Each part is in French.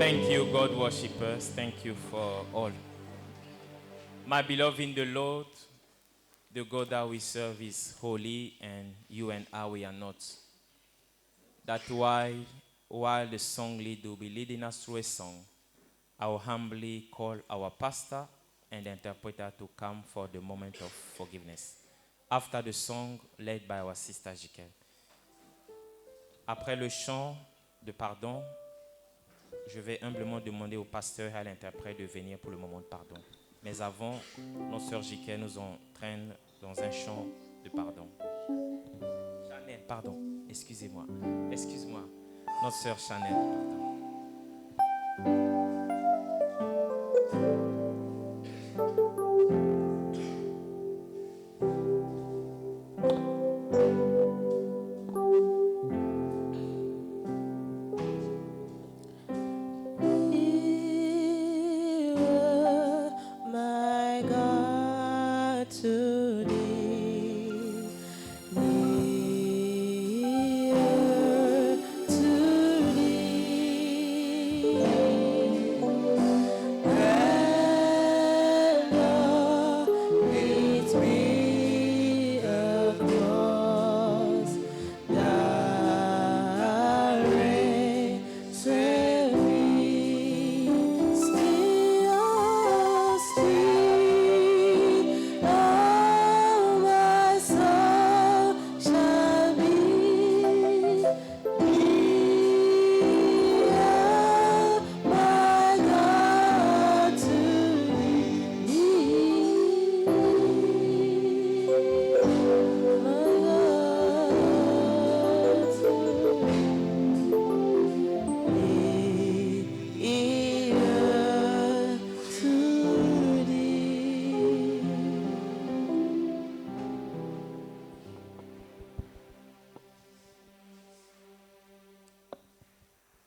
Thank you, God worshippers. Thank you for all. My beloved in the Lord, the God that we serve is holy, and you and I, we are not. That's why, while the song leader will be leading us through a song, I will humbly call our pastor and the interpreter to come for the moment of forgiveness. After the song led by our sister Jikel. Après le chant de pardon, je vais humblement demander au pasteur et à l'interprète de venir pour le moment de pardon. Mais avant, nos sœurs Jikel nous entraînent dans un chant de pardon. Chanel, pardon, excusez-moi. Excuse-moi. Notre sœur Chanel, pardon.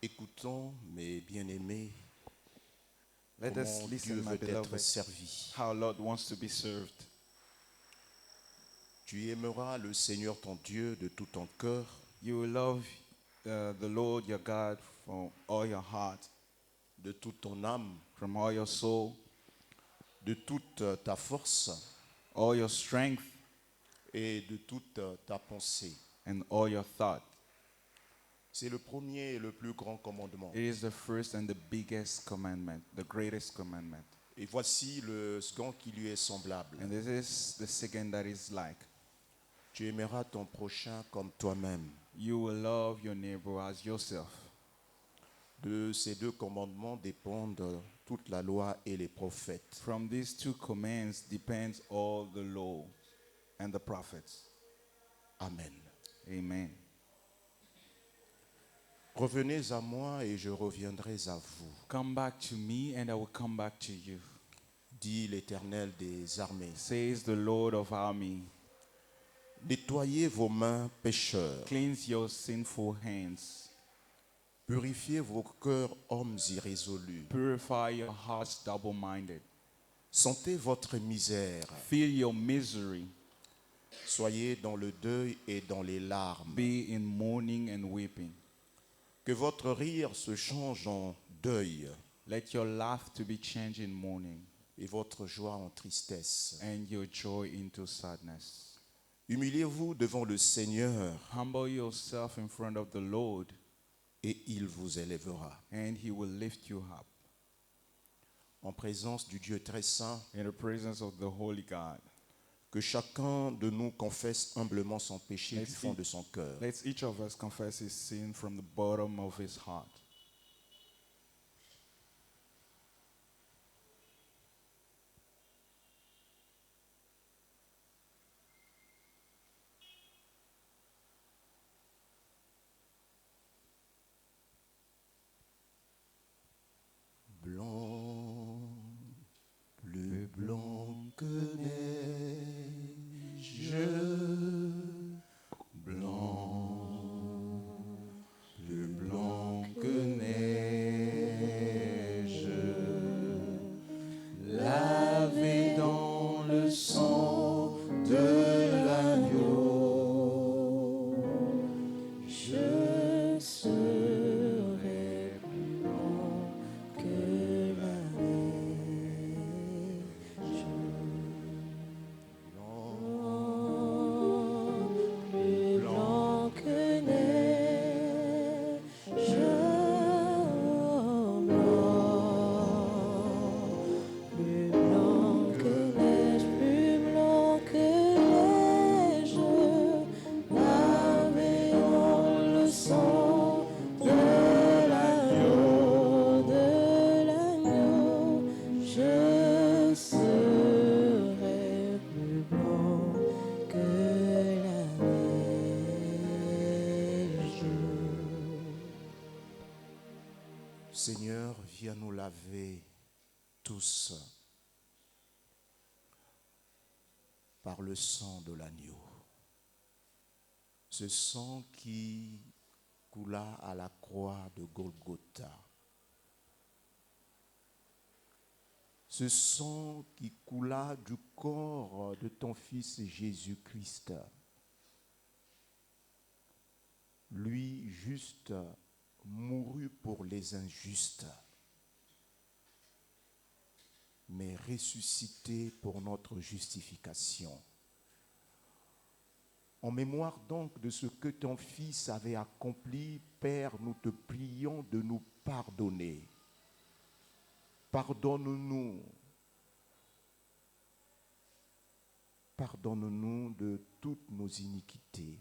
Écoutons, mes bien-aimés, Let us comment listen, Dieu my veut être beloved, servi. how Lord wants to be served. Tu aimeras le Seigneur ton Dieu de tout ton cœur, You will love the Lord your God from all your heart, de toute ton âme, from all your soul, de toute ta force all your strength, et de toute ta pensée. and all your thought. C'est le premier et le plus grand commandement. It is the first and the biggest commandment, the greatest commandment. Et voici le second qui lui est semblable. And this is the second that is like, Tu aimeras ton prochain comme toi-même. you will love your neighbor as yourself. De ces deux commandements dépendent toute la loi et les prophètes. From these two commands depends all the law and the prophets. Amen. Amen. Revenez à moi et je reviendrai à vous, Come back to me and I will come back to you, dit l'Éternel des armées. says the Lord of armies. Nettoyez vos mains, pécheurs. Cleanse your sinful hands. Purifiez vos cœurs, hommes irrésolus. Purify your hearts, double-minded. Sentez votre misère. Feel your misery. Soyez dans le deuil et dans les larmes. Be in mourning and weeping. Que votre rire se change en deuil Let your laugh to be changed in mourning et votre joie en tristesse. and your joy into sadness. Humiliez-vous devant le Seigneur Humble yourself in front of the Lord et il vous élèvera. and he will lift you up. En présence du Dieu très saint, In the presence of the Holy God, que chacun de nous confesse humblement son péché du fond de son cœur. let each of us confess his sin from the bottom of his heart. Blanc, plus blanc que neige, blanc, plus blanc que Seigneur, viens nous laver tous par le sang de l'agneau. Ce sang qui coula à la croix de Golgotha. Ce sang qui coula du corps de ton Fils Jésus-Christ. Lui, juste, mourut pour les injustes, mais ressuscité pour notre justification. En mémoire donc de ce que ton Fils avait accompli, Père, nous te prions de nous pardonner. Pardonne-nous. Pardonne-nous de toutes nos iniquités.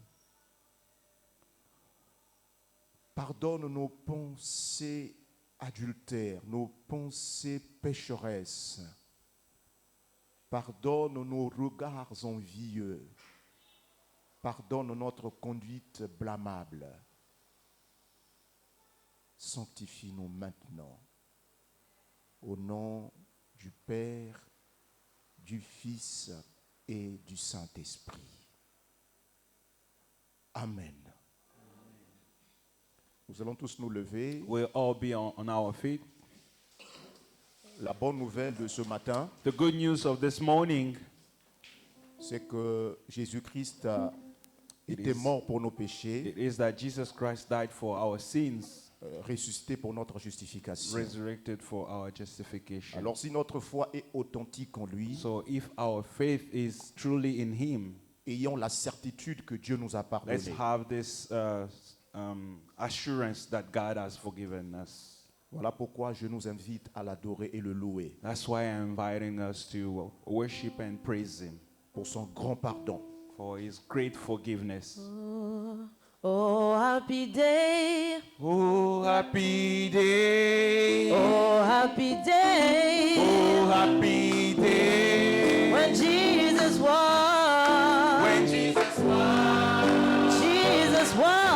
Pardonne nos pensées adultères, nos pensées pécheresses. Pardonne nos regards envieux. Pardonne notre conduite blâmable. Sanctifie-nous maintenant. Au nom du Père, du Fils et du Saint-Esprit. Amen. Nous allons tous nous lever. We'll all be on our feet. La bonne nouvelle de ce matin, The good news of this morning c'est que Jésus-Christ It était is- mort pour nos péchés, it is that Jesus Christ died for our sins, ressuscité pour notre justification. resurrected for our justification. Alors si notre foi est authentique en lui, So if our faith is truly in Him, ayons la certitude que Dieu nous a let's pardonné. have this assurance that God has forgiven us. Voilà pourquoi je nous invite à l'adorer et le louer That's why I'm inviting us to worship and praise Him pour son grand pardon. for His great forgiveness. Oh, happy day. Oh, happy day. Oh, happy day. Oh, happy day. When Jesus won. When Jesus won. Jesus won.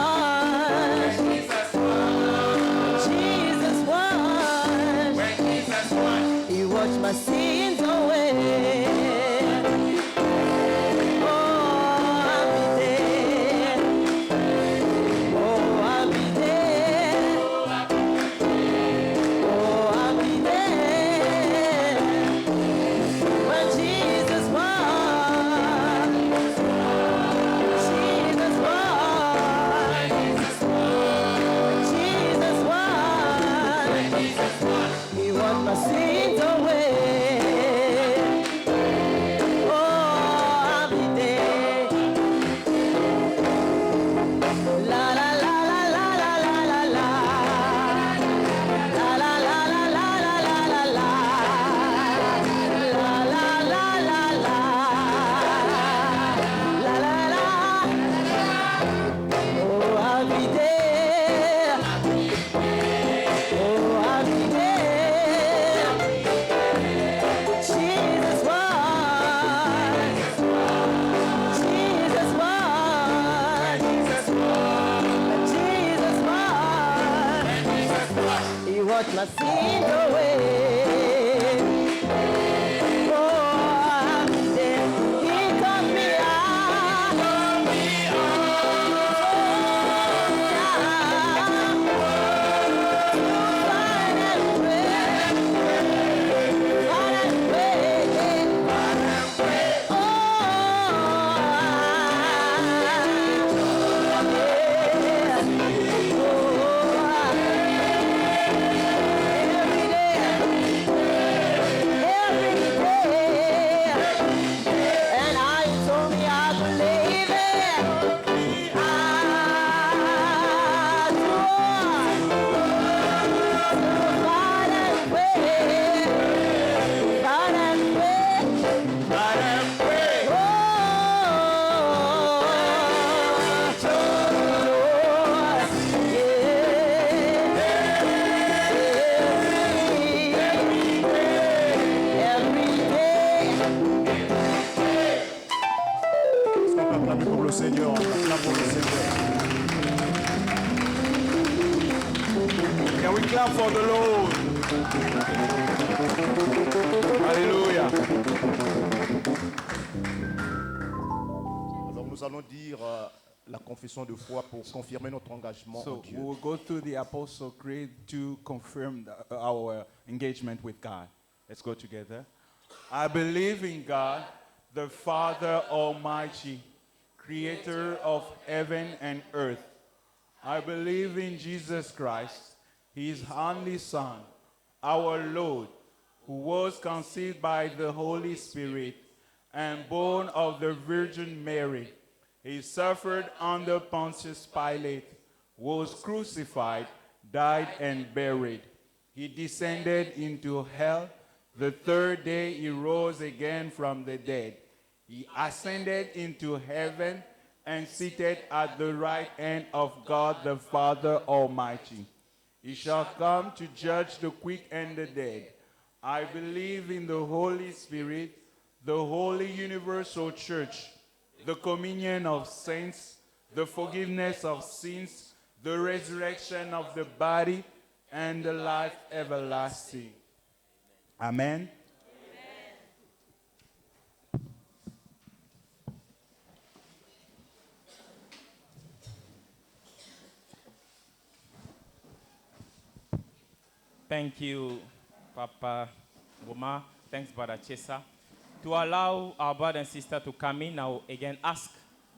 Jesus won. When Jesus won. He washed my sins away. Oh, happy day. Oh, happy day. Oh, happy day. When Jesus won. Jesus won. Jesus won. He washed my sins away. Oh, happy day. La la la la la la la la la. La la la la la la la la la. La la la la la. La la la. Oh, happy day. Oh, happy day. Jesus won. Jesus won. Jesus won. He washed my sins away. Oh, happy day. He taught me Every day. clap for the Lord. Hallelujah. Alors nous allons dire la confession de foi pour confirmer notre engagement en So Dieu. we will go through the Apostle Creed to confirm our engagement with God. Let's go together. I believe in God, the Father Almighty, creator of heaven and earth. I believe in Jesus Christ, his only Son, our Lord, who was conceived by the Holy Spirit and born of the Virgin Mary. He suffered under Pontius Pilate, was crucified, died, and buried. He descended into hell. The third day he rose again from the dead. He ascended into heaven and seated at the right hand of God the Father Almighty. He shall come to judge the quick and the dead. I believe in the Holy Spirit, the holy universal church, the communion of saints, the forgiveness of sins, the resurrection of the body, and the life everlasting. Amen. Thank you, Papa Goma. Thanks, Brother Chesa. To allow our brother and sister to come in, now again ask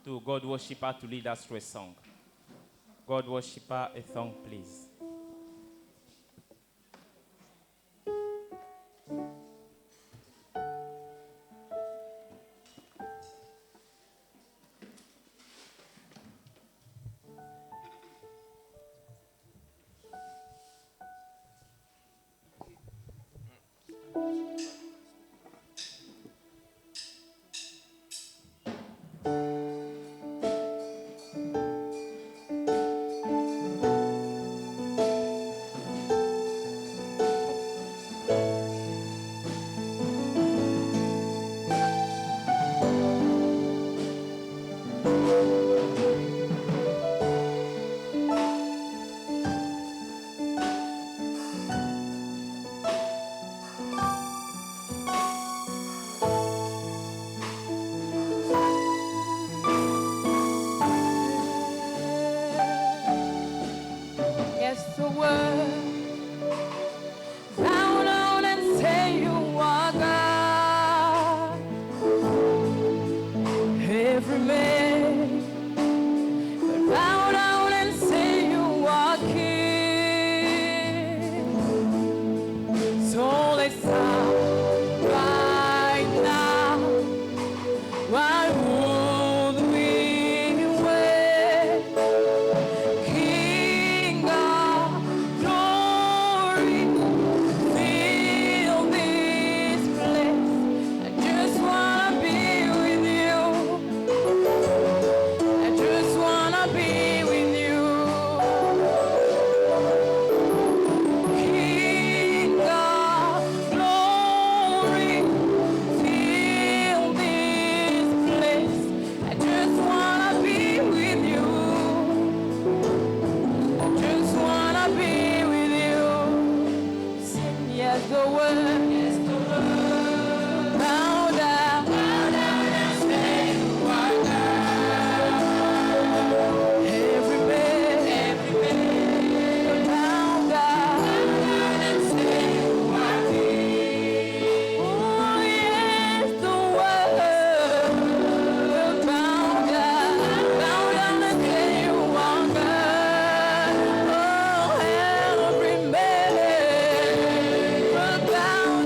to God worshiper to lead us through a song. God worshiper, a song, please. Yes, the word. Bow down and say you are God. Every man will bow down and say you are King. So let's stop right now. Why would we wait? King of glory, fill this place. I just wanna be with you. I just wanna be with you. King of glory, fill this place. I just wanna be with you. I just wanna be with you. Sing yes the word. Yes the word. Bow down. Bow down and say you are God. Every man. Every man. Bow down. Bow down and say you are King. Oh yes the word. Bow down. Bow down and say you are God. Oh every man. Bow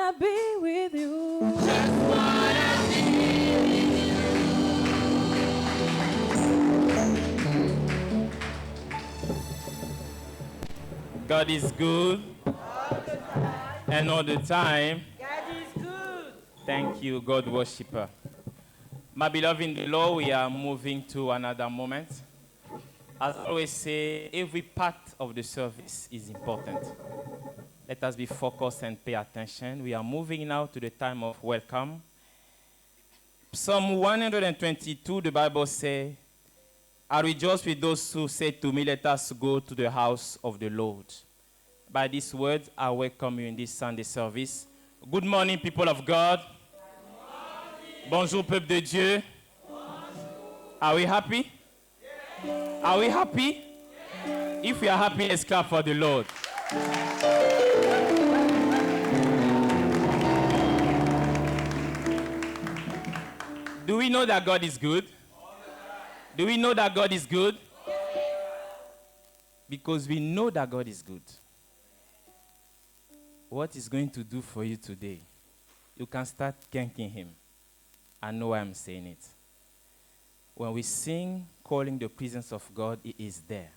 wanna be with you. God is good. And all the time. God is good. Thank you, God worshiper. My beloved in the Lord, we are moving to another moment. As I always say, every part of the service is important. Let us be focused and pay attention. We are moving now to the time of welcome. Psalm 122, the Bible says, I rejoice with those who say to me, let us go to the house of the Lord. By these words, I welcome you in this Sunday service. Good morning, people of God. Bonjour, peuple de Dieu. Are we happy? Are we happy? If we are happy, let's clap for the Lord. Do we know that God is good? Do we know that God is good? Because we know that God is good. What He's going to do for you today, you can start thanking Him. I know why I'm saying it. When we sing, calling the presence of God, it is there.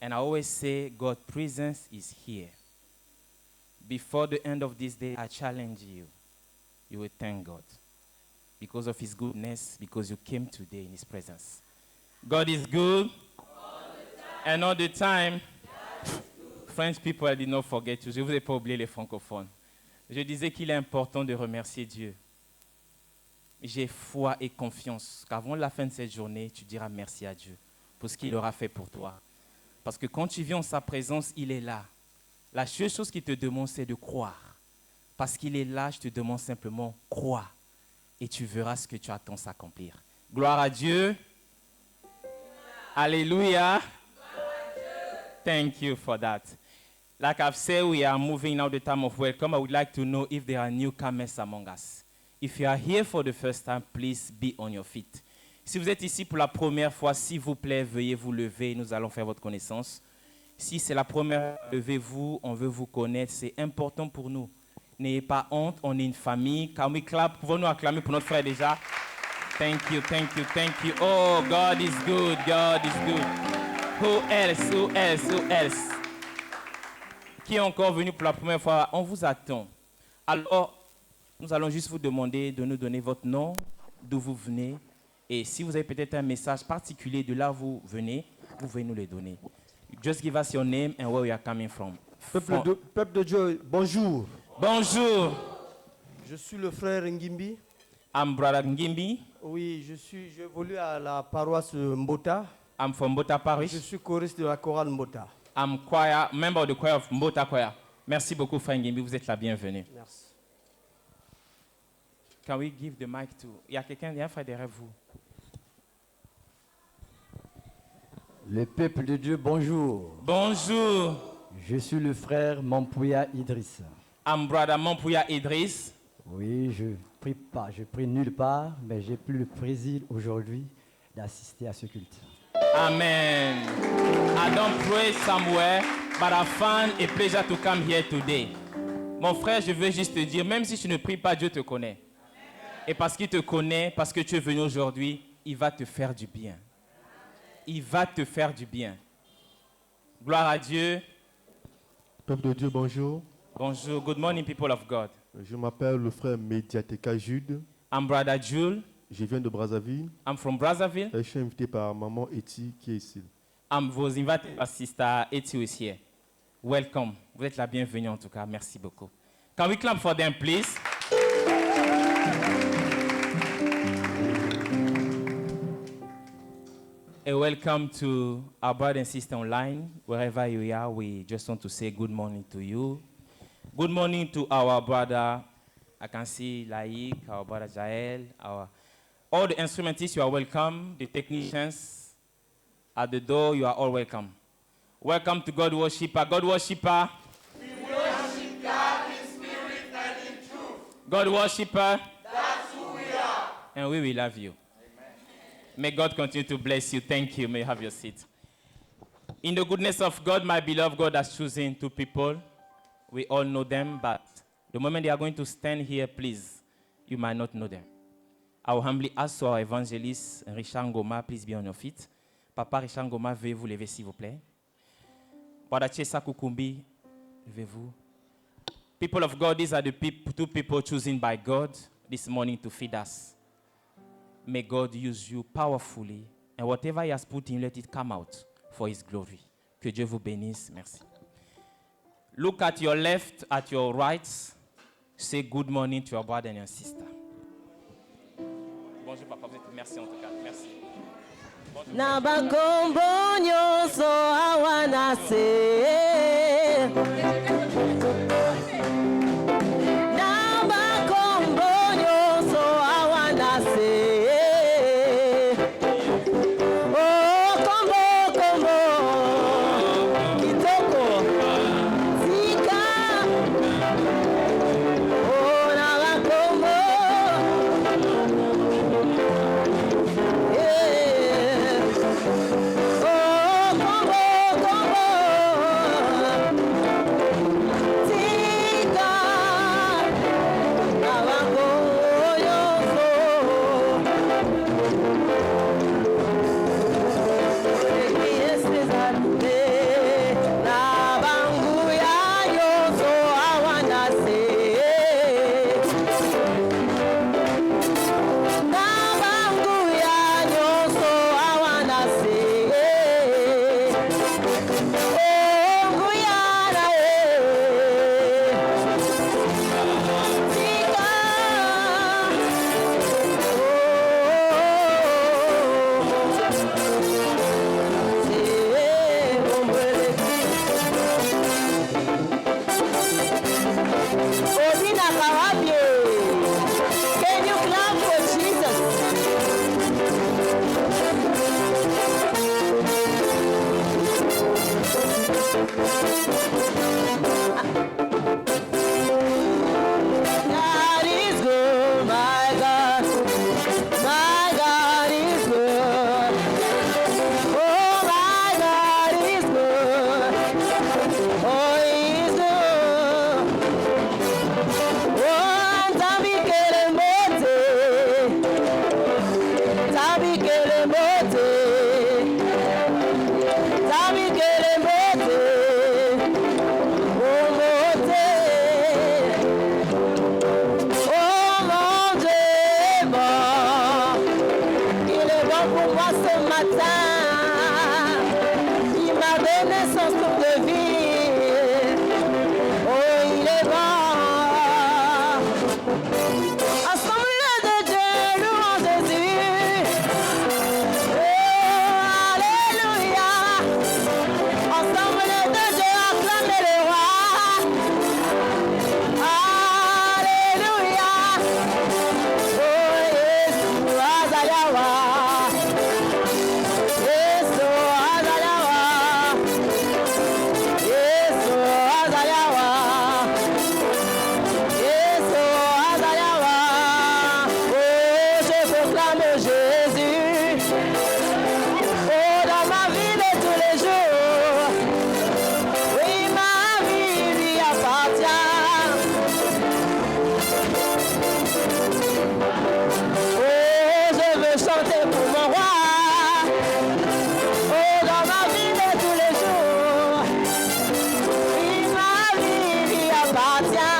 And I always say, God's presence is here. Before the end of this day, I challenge you. You will thank God. Because of His goodness, because you came today in His presence. God is good. And all the time. French people, I did not forget you. Je ne vous ai pas oublié les francophones. Je disais qu'il est important de remercier Dieu. J'ai foi et confiance qu'avant la fin de cette journée, tu diras merci à Dieu pour ce qu'il aura fait pour toi. Parce que quand tu viens en sa présence, il est là. La seule chose qu'il te demande, c'est de croire. Parce qu'il est là, je te demande simplement, crois. Et tu verras ce que tu attends s'accomplir. Gloire à Dieu. Alléluia. Thank you for that. Like I've said, we are moving now the time of welcome. I would like to know if there are newcomers among us. If you are here for the first time, please be on your feet. Si vous êtes ici pour la première fois, s'il vous plaît, veuillez vous lever. Nous allons faire votre connaissance. Si c'est la première, levez-vous. On veut vous connaître. C'est important pour nous. N'ayez pas honte. On est une famille. Can we clap? Pouvons-nous acclamer pour notre frère déjà? Thank you, thank you, thank you. Oh, God is good. God is good. Who else? Who else? Who else? Qui est encore venu pour la première fois? On vous attend. Alors, nous allons juste vous demander de nous donner votre nom, d'où vous venez. Et si vous avez peut-être un message particulier de là où vous venez, vous pouvez nous le donner. Just give us your name and where you are coming from. Peuple de Dieu, bonjour. Bonjour. Je suis le frère Ngimbi. I'm Brother Ngimbi. Oui, j'évolue à la paroisse Mbota. I'm from Mbota Parish. Je suis choriste de la chorale Mbota. I'm choir, member of the choir of Mbota Choir. Merci beaucoup, frère Ngimbi. Vous êtes la bienvenue. Merci. Can we give the mic to... Il y a quelqu'un, il y a un frère derrière vous. Le peuple de Dieu, bonjour. Bonjour. Je suis le frère Mampouya Idriss. I'm Brother Mampouya Idriss. Oui, je prie nulle part, mais j'ai pris le plaisir aujourd'hui d'assister à ce culte. Amen. I don't pray somewhere, but I found a pleasure to come here today. Mon frère, je veux juste te dire, même si tu ne pries pas, Dieu te connaît. Et parce qu'il te connaît, parce que tu es venu aujourd'hui, il va te faire du bien. Il va te faire du bien. Gloire à Dieu. Peuple de Dieu, bonjour. Bonjour. Good morning, people of God. Je m'appelle le frère Mediateka Jude. I'm Brother Jules. Je viens de Brazzaville. I'm from Brazzaville. Et je suis invité par maman Eti qui est ici. I'm was invited by Sister Eti who is here. Welcome. Vous êtes la bienvenue en tout cas. Merci beaucoup. Can we clap for them, please? And welcome to our brother and sister online. Wherever you are, we just want to say good morning to you. Good morning to our brother, I can see Laik, our brother Jael, all the instrumentists, you are welcome. The technicians at the door, you are all welcome. Welcome to God Worshipper. God Worshipper. We worship God in spirit and in truth. God Worshipper. That's who we are. And we will love you. Amen. May God continue to bless you. Thank you. May you have your seat. In the goodness of God, my beloved, God has chosen two people. We all know them, but The moment they are going to stand here, please, you might not know them. I will humbly ask our evangelist, Richard Ngoma, please be on your feet. Papa Richard Ngoma, veuillez vous lever, s'il vous plaît. Badachesa Kukumbi, levez-vous. People of God, these are the two people chosen by God this morning to feed us. May God use you powerfully, and whatever He has put in, let it come out for His glory. Que Dieu vous bénisse. Merci. Look at your left, at your right. Say good morning to your brother and your sister. Bonjour, papa. Merci en tout cas. Merci. Bonjour. Nabakombo nyonso awana se. Nabakombo nyonso awana se. Oh, kombo, kombo. Kitoko. Zika. Oh, nabakombo. Yeah. Oh, combo, combo. Tika. Nabango yoso. Yes, Nabangu ya yoso awana se. Nabangu ya yoso awana se. Oh, Guyana, Tika. Odina Kawabie. Can you clap for Jesus? God is good, my God. My God is good. Oh, my God is good. Oh, He's good. Oh, tabikele mote. Tabikele mote. Tabikele mote. Oh, mote. Oh mon Dieu est bon, il est bon pour moi ce matin, il m'a donné son souffle de vie, oh il est bon. Assemblée de Dieu, louons Jésus, oh alléluia. Assemblée de Dieu, acclamez le roi. Alléluia. Oh, Yesu azalawa. Yesu azalawa. Yesu azalawa. Yesu azalawa. Oh, je proclame Jésus. Oh, dans ma vie de tous les jours. Oui, ma vie lui appartient. Oh, je veux chanter pour mon roi. Oh, dans ma vie de tous les jours. Oui, ma vie lui appartient.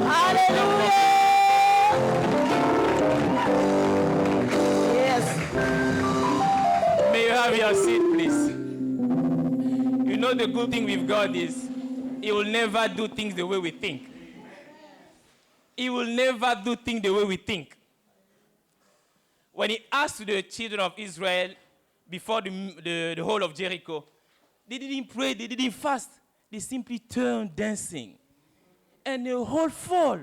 Alléluia. Yes. May you have your seat, please. You know the good thing with God is He will never do things the way we think. He will never do things the way we think. When He asked the children of Israel before the whole of Jericho, they didn't pray, they didn't fast. They simply turned dancing. And the whole fall.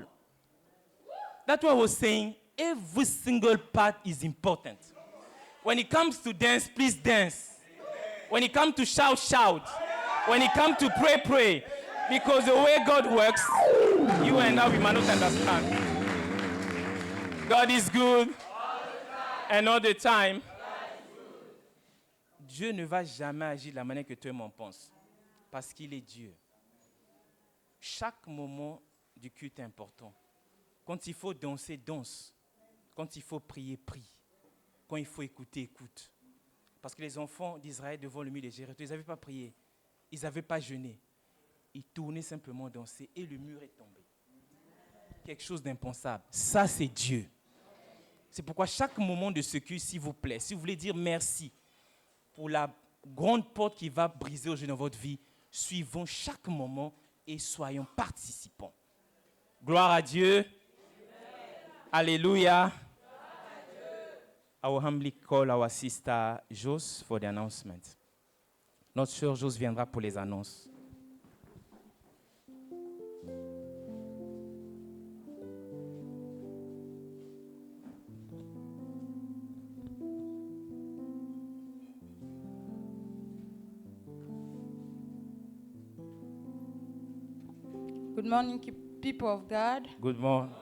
That's what I was saying. Every single part is important. When it comes to dance, please dance. When it comes to shout, shout. When it comes to pray, pray. Because the way God works, you and I, we might not understand. God is good. And all the time. Dieu ne va jamais agir de la manière que toi et moi on pense. Parce qu'il est Dieu. Chaque moment du culte est important. Quand il faut danser, danse. Quand il faut prier, prie. Quand il faut écouter, écoute. Parce que les enfants d'Israël devant le mur de Jéricho, ils n'avaient pas prié. Ils n'avaient pas jeûné. Ils tournaient simplement danser et le mur est tombé. Quelque chose d'impensable. Ça, c'est Dieu. C'est pourquoi chaque moment de secousse, s'il vous plaît, si vous voulez dire merci pour la grande porte qui va briser aujourd'hui dans votre vie, suivons chaque moment et soyons participants. Gloire à Dieu. Alléluia. I will humbly call our sister Jos for the announcement. Notre sœur Jos viendra pour les annonces. Good morning, people of God. Good morning.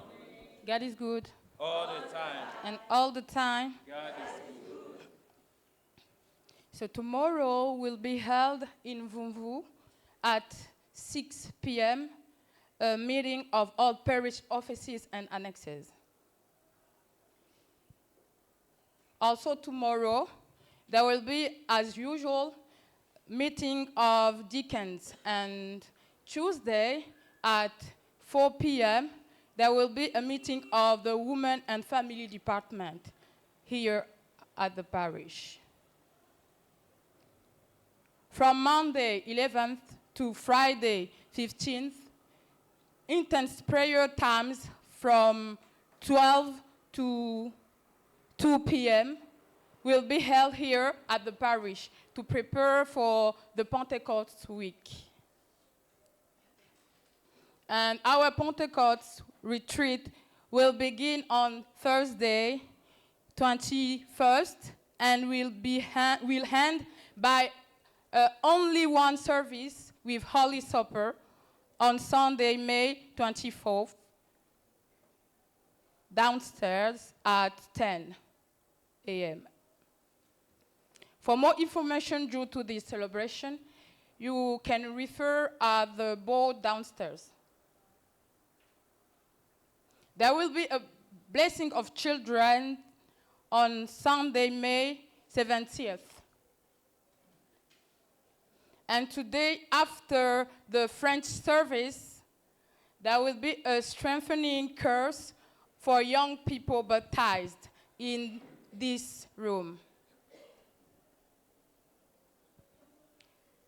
God is good. All the time. And all the time. God is good. So tomorrow will be held in Vumvu at 6 p.m. a meeting of all parish offices and annexes. Also tomorrow, there will be, as usual, meeting of deacons, and Tuesday at 4 p.m., there will be a meeting of the Women and Family Department here at the parish. From Monday 11th to Friday 15th, intense prayer times from 12 to 2 p.m. will be held here at the parish to prepare for the Pentecost week. And our Pentecost retreat will begin on Thursday, 21st, and will end by only one service with Holy Supper on Sunday, May 24th, downstairs at 10 a.m. For more information due to this celebration, you can refer at the board downstairs. There will be a blessing of children on Sunday, May 17th. And today, after the French service, there will be a strengthening course for young people baptized in this room.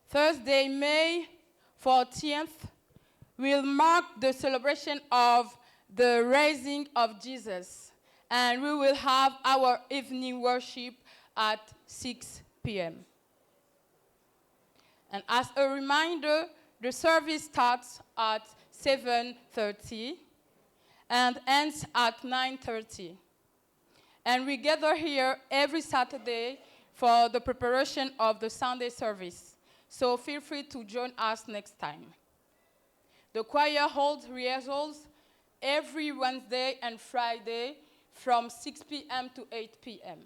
Thursday, May 14th, will mark the celebration of the raising of Jesus, and we will have our evening worship at 6 p.m. And as a reminder, the service starts at 7:30 and ends at 9:30. And we gather here every Saturday for the preparation of the Sunday service. So feel free to join us next time. The choir holds rehearsals every Wednesday and Friday from 6 p.m. to 8 p.m.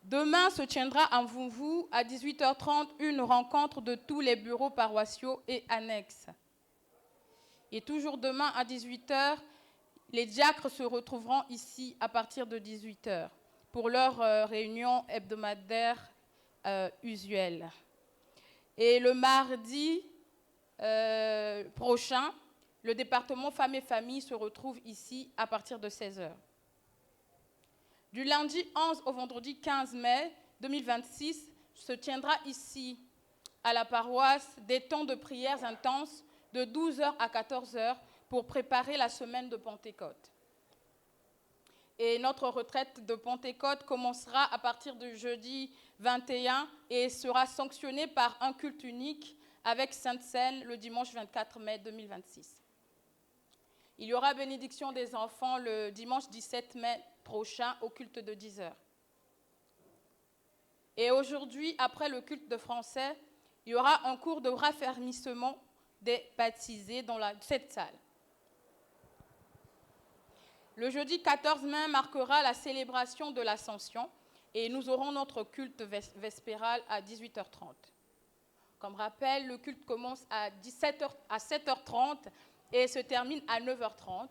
Demain se tiendra à Mvumvu à 18h30 une rencontre de tous les bureaux paroissiaux et annexes. Et toujours demain à 18h, les diacres se retrouveront ici à partir de 18h pour leur réunion hebdomadaire usuelle. Et le mardi prochain, le département Femmes et Familles se retrouve ici à partir de 16h. Du lundi 11 au vendredi 15 mai 2026 se tiendra ici, à la paroisse, des temps de prières intenses de 12h à 14h pour préparer la semaine de Pentecôte. Et notre retraite de Pentecôte commencera à partir du jeudi 21 et sera sanctionnée par un culte unique avec Sainte Seine le dimanche 24 mai 2026. Il y aura bénédiction des enfants le dimanche 17 mai prochain au culte de 10h. Et aujourd'hui, après le culte de français, Il y aura un cours de raffermissement des baptisés dans cette salle. Le jeudi 14 mai marquera la célébration de l'Ascension et nous aurons notre culte vespéral à 18h30. Comme rappel, le culte commence à 7h30 et se termine à 9h30.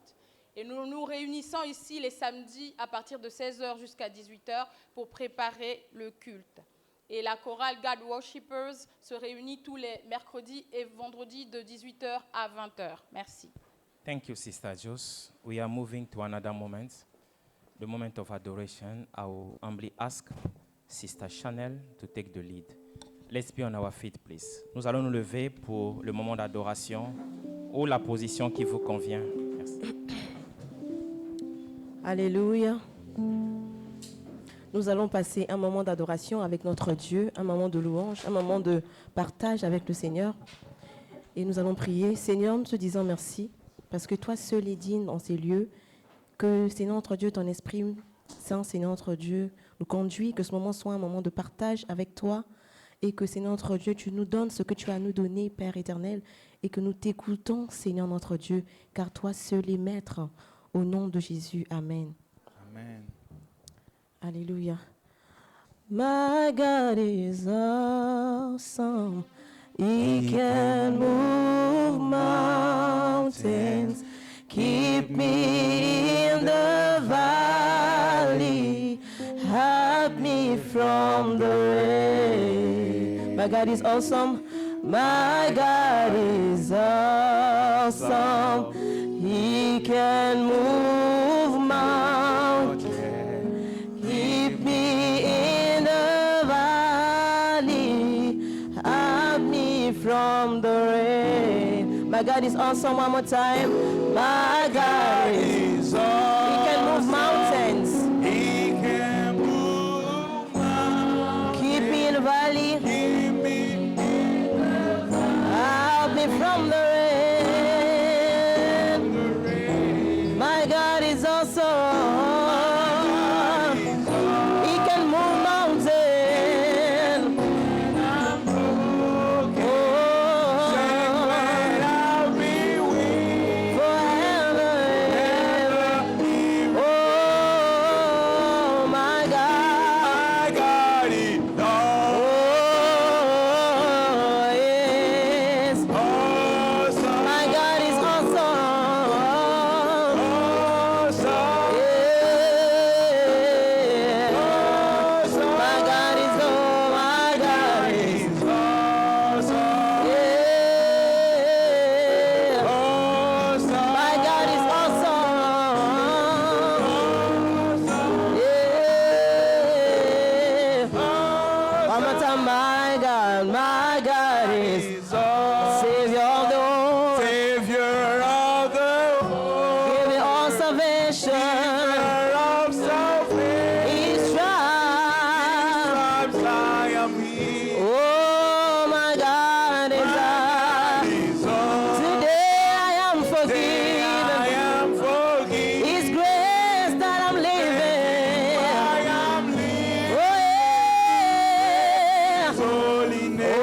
Et nous nous réunissons ici les samedis à partir de 16h jusqu'à 18h pour préparer le culte. Et la chorale God Worshippers se réunit tous les mercredis et vendredis de 18h à 20h. Merci. Thank you, Sister Jos. We are moving to another moment, the moment of adoration. I will humbly ask Sister Chanel to take the lead. Let's be on our feet, please. Nous allons nous lever pour le moment d'adoration ou la position qui vous convient. Merci. Alléluia. Nous allons passer un moment d'adoration avec notre Dieu, un moment de louange, un moment de partage avec le Seigneur. Et nous allons prier, Seigneur, nous te disons merci, parce que toi seul es digne en ces lieux, que Seigneur notre Dieu, ton Esprit Saint, Seigneur notre Dieu, nous conduit, que ce moment soit un moment de partage avec toi, et que Seigneur notre Dieu, tu nous donnes ce que tu as à nous donner, Père éternel, et que nous t'écoutons, Seigneur notre Dieu, car toi seul es maître. Au nom de Jésus, Amen. Amen. Alléluia. My God is awesome. He can move mountains. Keep me in the valley. Hide me from the rain. My God is awesome. My God is awesome. He can move mountains. Keep me in the valley. Hide me from the rain. My God is awesome. One more time. My God is awesome. He can move mountains. He can move mountains. Keep me in the valley. Keep me in the valley. Hide me from the rain. My God is awesome. He can move mountains. Oh, I'll be with forever. Oh, my God. my God is Oh, yes. awesome. My God is awesome. Awesome. Yeah. My God is oh, my God is Awesome. yeah. Awesome. My God is awesome. Yeah. One more time, my God is Savior of the world. Savior of the world. Give me all salvation. Savior of salvation. He's tried. Sometimes I am here. Oh, my God is He's awesome. today I am I forgiven. am forgiven. His grace that I'm living. I am living. Oh, yeah. Holiness. Oh,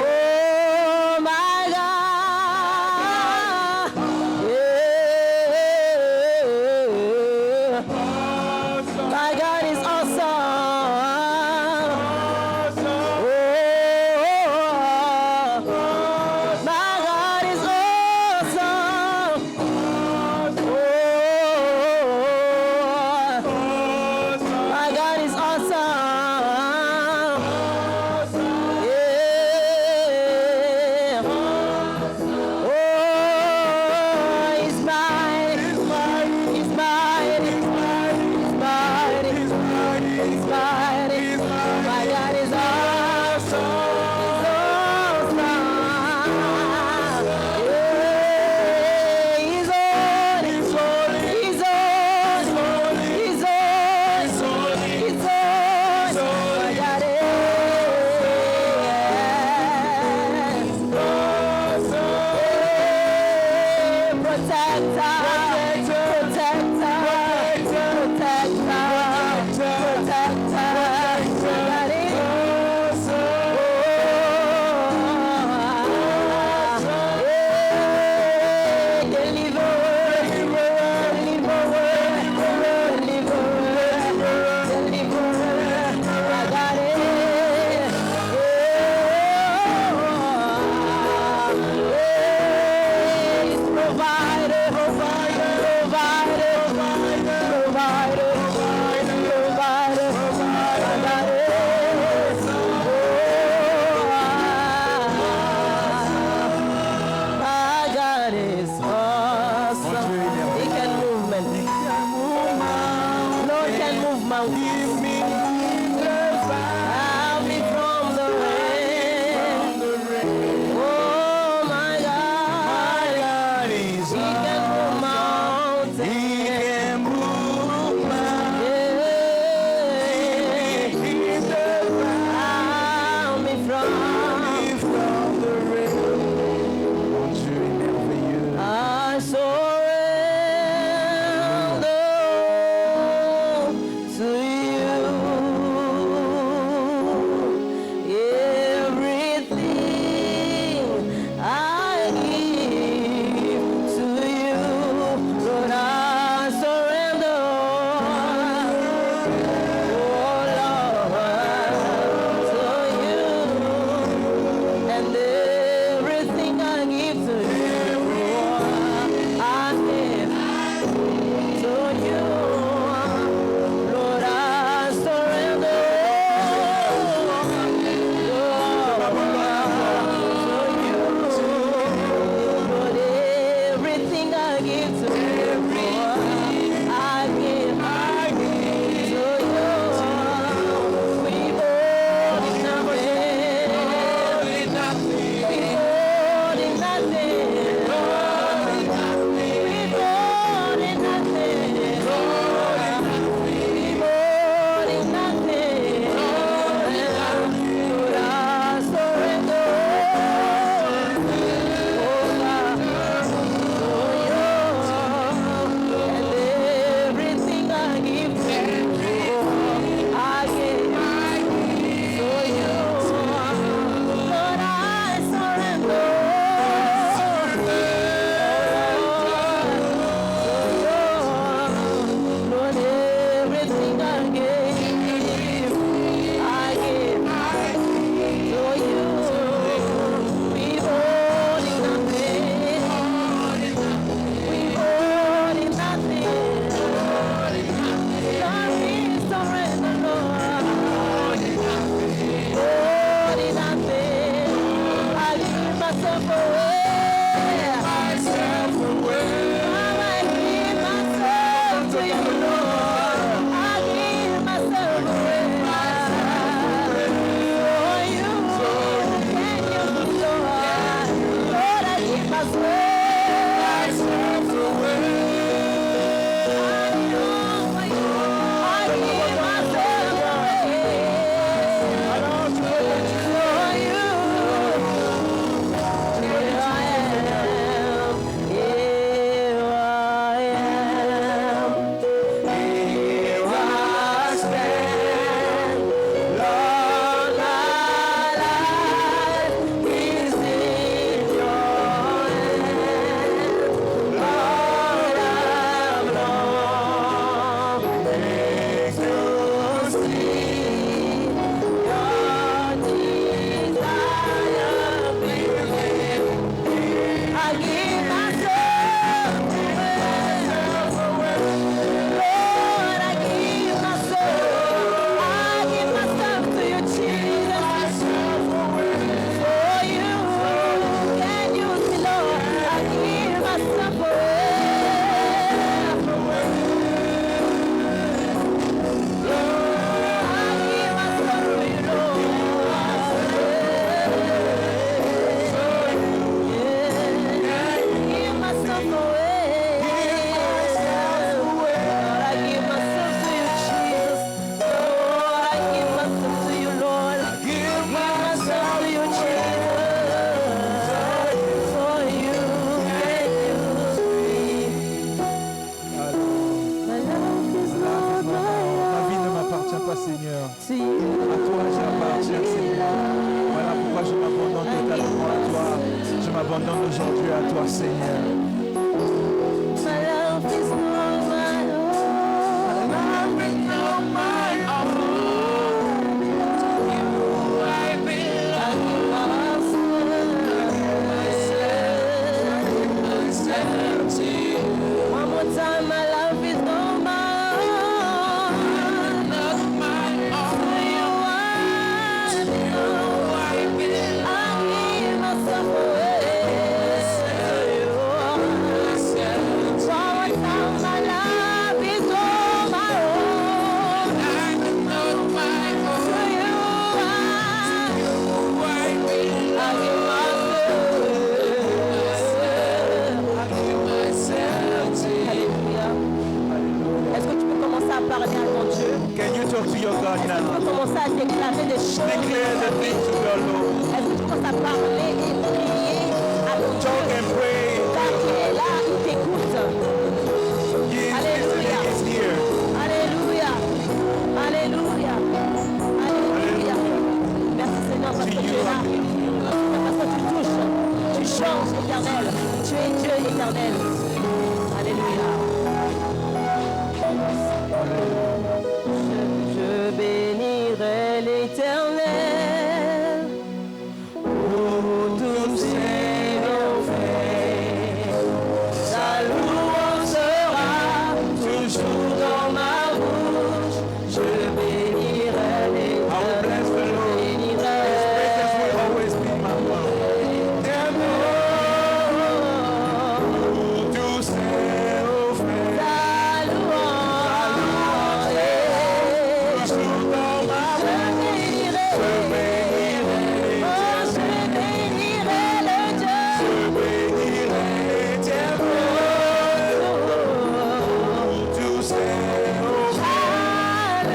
my God. Yeah. Awesome. My God is awesome. Awesome. Oh, my God is awesome. Oh, Awesome. my God is awesome. Yeah. Oh, He's mighty. He's mighty. He's mighty. He's mighty. My God is awesome. He's awesome. Yeah. He's holy. He's holy. He's holy. He's holy. My God is protector. My God is m'abandonne aujourd'hui à toi, Seigneur. One more time, my love is no more. I give myself away. to your God Est-ce que tu now. peux commencer à déclarer des choses? Declare the things to your Lord. Est-ce que tu commences à parler et prier à ton Dieu? Talk and pray. Car il est là, il t'écoute. He is Alléluia. listening, he is here. Alléluia. Alléluia. Alléluia. Merci Seigneur parce que tu es là. Parce que tu touches. Tu changes, éternel. Tu es Dieu éternel. Alléluia. Je bénirai l'Éternel pour tous ses bienfaits. Sa louange sera toujours dans ma bouche. Je bénirai l'Éternel. Je bénirai. Will always be my mouth. Tous ses offrandes. Sa louange Toujours dans ma je bénirai. Oh, je bénirai le Dieu. bénirai l'éternel. Tous ses offrandes.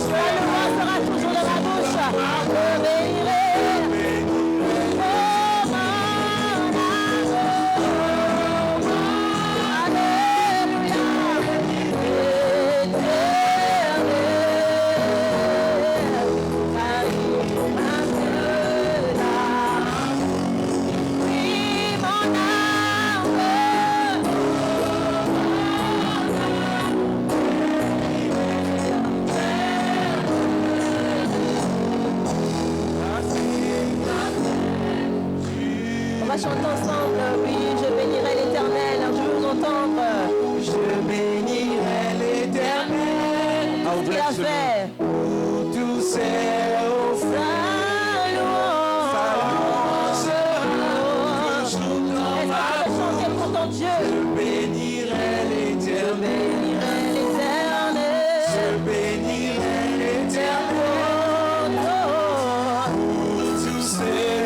Sa louange sera Toujours dans ma On va chanter ensemble. Oui, je bénirai l'Éternel. Je veux vous entendre. Je bénirai l'éternel. Ce qu'il a fait. Tous ses offrandes. Sa louange. Est-ce que tu peux chanter pour ton Dieu? Je bénirai l'éternel. Je bénirai l'éternel. Tous ses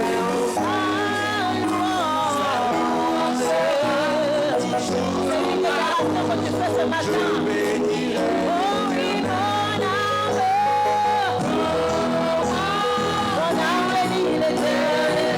Ce matin. Oh oui, mon âme bénit l'Éternel.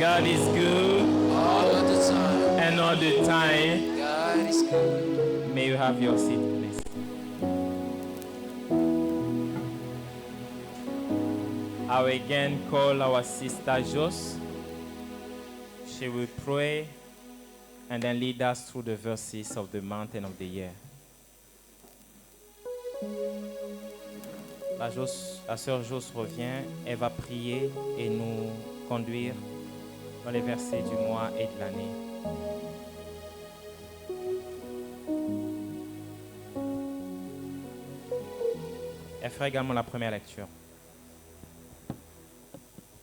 God is good all the time. and all the time. God is good. May you have your seat, please. I will again call our sister Jos. She will pray and then lead us through the verses of the mountain of the year. La sœur Jos revient, elle va prier et nous conduire dans les versets du mois et de l'année. Elle fera également la première lecture.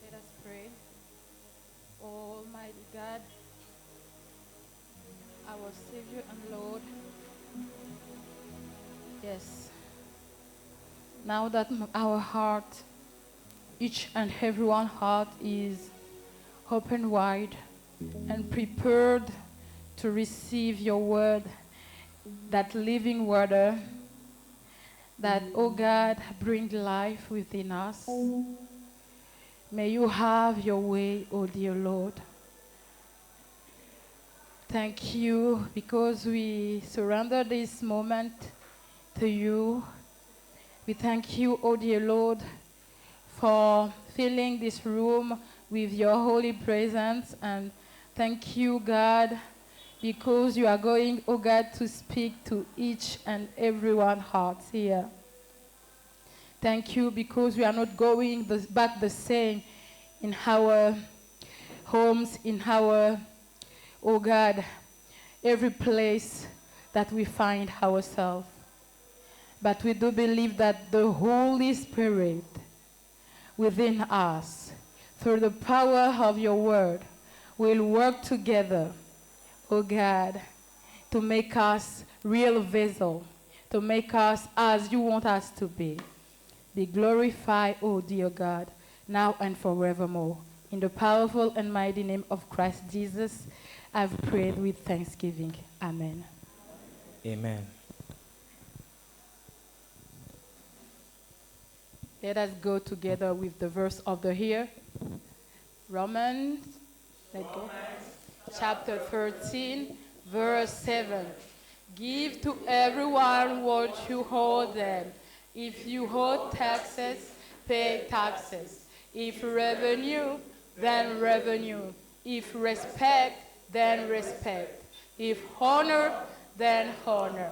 Let us pray. Almighty God, our Savior and Lord. Yes. Now that our heart, each and every one heart is open wide and prepared to receive your word, that living water, that, oh God, bring life within us. May you have your way, oh dear Lord. Thank you because we surrender this moment to you. We thank you, oh dear Lord, for filling this room with your holy presence. And thank you, God, because you are going, oh God, to speak to each and everyone's hearts here. Thank you because we are not going back the same in our homes, in our, oh God, every place that we find ourselves. But we do believe that the Holy Spirit within us, through the power of your word, will work together, oh God, to make us real vessel, to make us as you want us to be. Be glorified, oh dear God, now and forevermore. In the powerful and mighty name of Christ Jesus, I've prayed with thanksgiving. Amen. Amen. Let us go together with the verse of the year. Romans, let's go. Chapter 13, verse 7. Give to everyone what you owe them. If you owe taxes, pay taxes. If revenue, then revenue. If respect, then respect. If honor, then honor.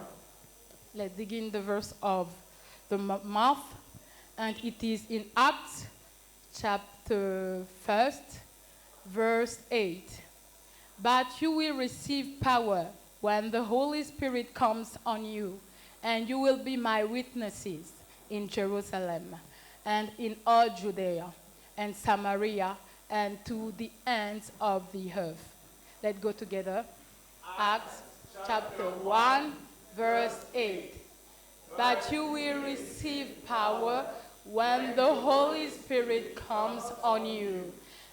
Let's begin the verse of the month. And it is in Acts chapter 1, verse 8. But you will receive power when the Holy Spirit comes on you, and you will be my witnesses in Jerusalem and in all Judea and Samaria and to the ends of the earth. Let's go together. Acts chapter 1, verse 8. But you will receive power when the Holy Spirit comes on you,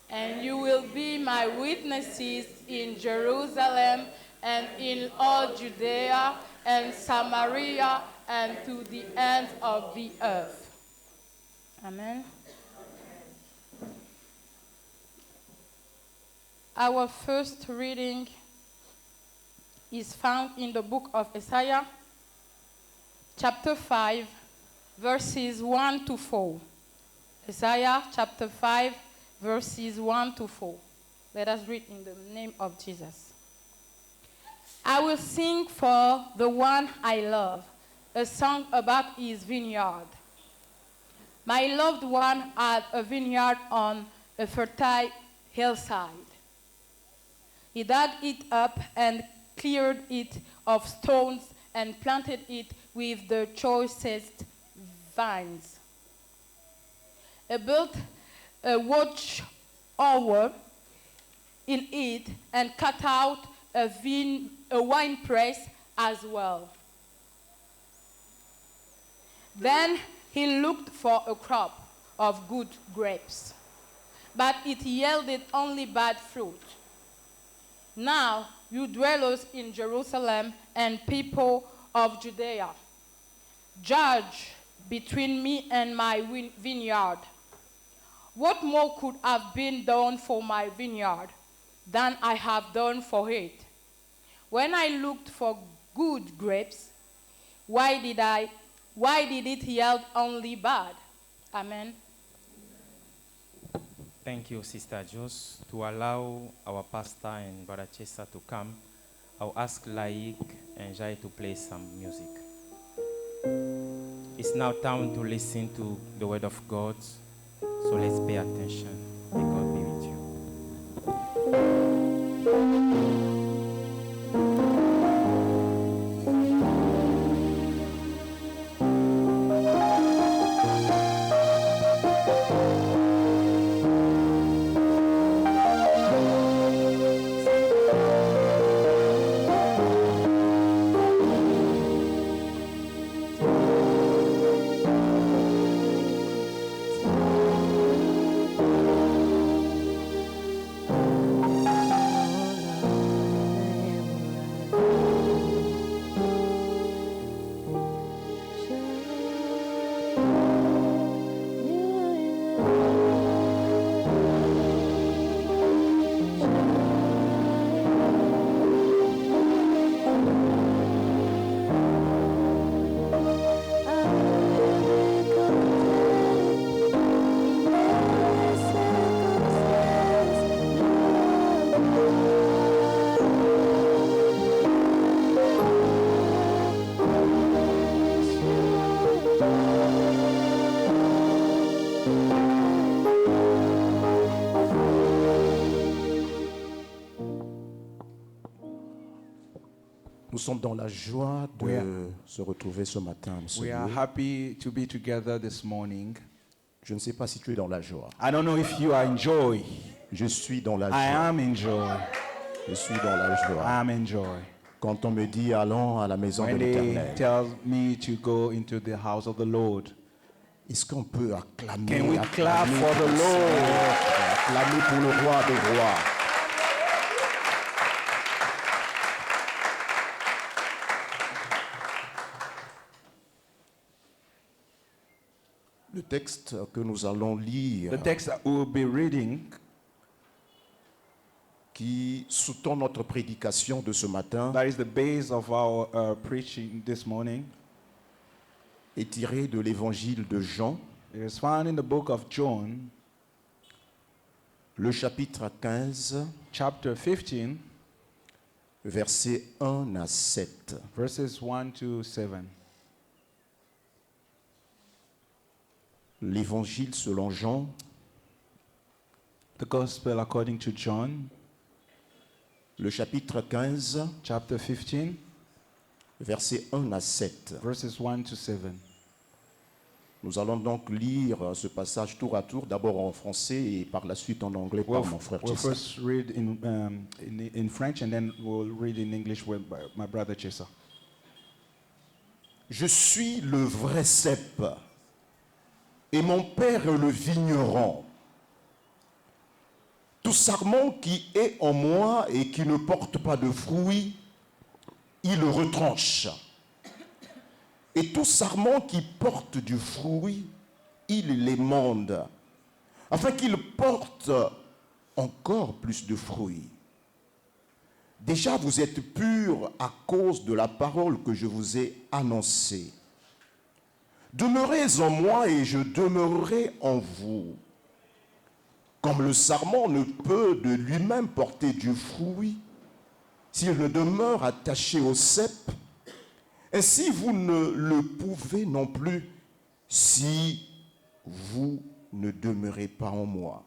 and you will be my witnesses in Jerusalem and in all Judea and Samaria and to the ends of the earth. Amen. Our first reading is found in the book of Isaiah, chapter 5, verses 1 to 4. Isaiah chapter 5, verses 1 to 4. Let us read in the name of Jesus. I will sing for the one I love, a song about his vineyard. My loved one had a vineyard on a fertile hillside. He dug it up and cleared it of stones and planted it with the choicest vines. He built a watchtower in it and cut out a wine press as well. Then he looked for a crop of good grapes, but it yielded only bad fruit. Now, you dwellers in Jerusalem and people of Judea, judge between me and my vineyard. What more could have been done for my vineyard than I have done for it? When I looked for good grapes, why did it yield only bad? Amen. Thank you, Sister Jos. To allow our pastor and Brother Chesa to come, I'll ask Laik and Jai to play some music. It's now time to listen to the word of God, so let's pay attention. May God be with you. Nous sommes dans la joie de We are- se retrouver ce matin. en ce We are lieu. happy to be together this morning. Je ne sais pas si tu es dans la joie. I don't know if you are in joy. Je suis dans la I joie. am in joy. Je suis dans la I joie. am in joy. Quand on me dit allons à la maison de When they l'Éternel, tell me to go into the house of the Lord, est-ce qu'on peut acclamer, can we acclamer clap for pour the le Lord? Seigneur, acclamer pour le roi des rois? Le texte que nous allons lire, The text that we will be reading, qui sous-tend notre prédication de ce matin, that is the base of our preaching this morning, est tiré de l'évangile de Jean, it is found in the book of John, le chapitre 15, chapter 15, versets 1 à 7. verses 1 to 7. L'évangile selon Jean, The Gospel according to John, le chapitre 15, chapter 15, versets 1 à 7. verses 1 to 7. Nous allons donc lire ce passage tour à tour, d'abord en français et par la suite en anglais par mon frère We'll Chesa. first read in French and then we'll read in English with my brother Chesa. Je suis le vrai cep et mon père est le vigneron. Tout sarment qui est en moi et qui ne porte pas de fruits, il le retranche. Et tout sarment qui porte du fruit, il l'émonde, afin qu'il porte encore plus de fruits. Déjà, vous êtes purs à cause de la parole que je vous ai annoncée. Demeurez en moi et je demeurerai en vous. Comme le sarment ne peut de lui-même porter du fruit s'il ne demeure attaché au cep, ainsi vous ne le pouvez non plus si vous ne demeurez pas en moi.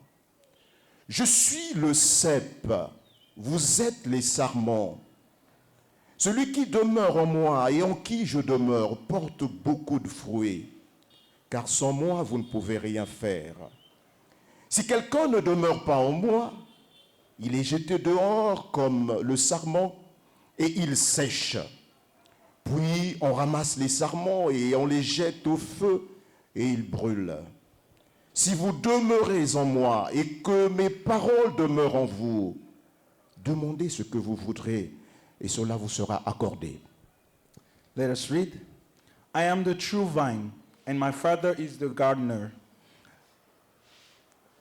Je suis le cep, vous êtes les sarments. Celui qui demeure en moi et en qui je demeure porte beaucoup de fruits, car sans moi vous ne pouvez rien faire. Si quelqu'un ne demeure pas en moi, il est jeté dehors comme le sarment et il sèche. Puis on ramasse les sarments et on les jette au feu et ils brûlent. Si vous demeurez en moi et que mes paroles demeurent en vous, demandez ce que vous voudrez et cela vous sera accordé. Let us read. I am the true vine, and my Father is the gardener.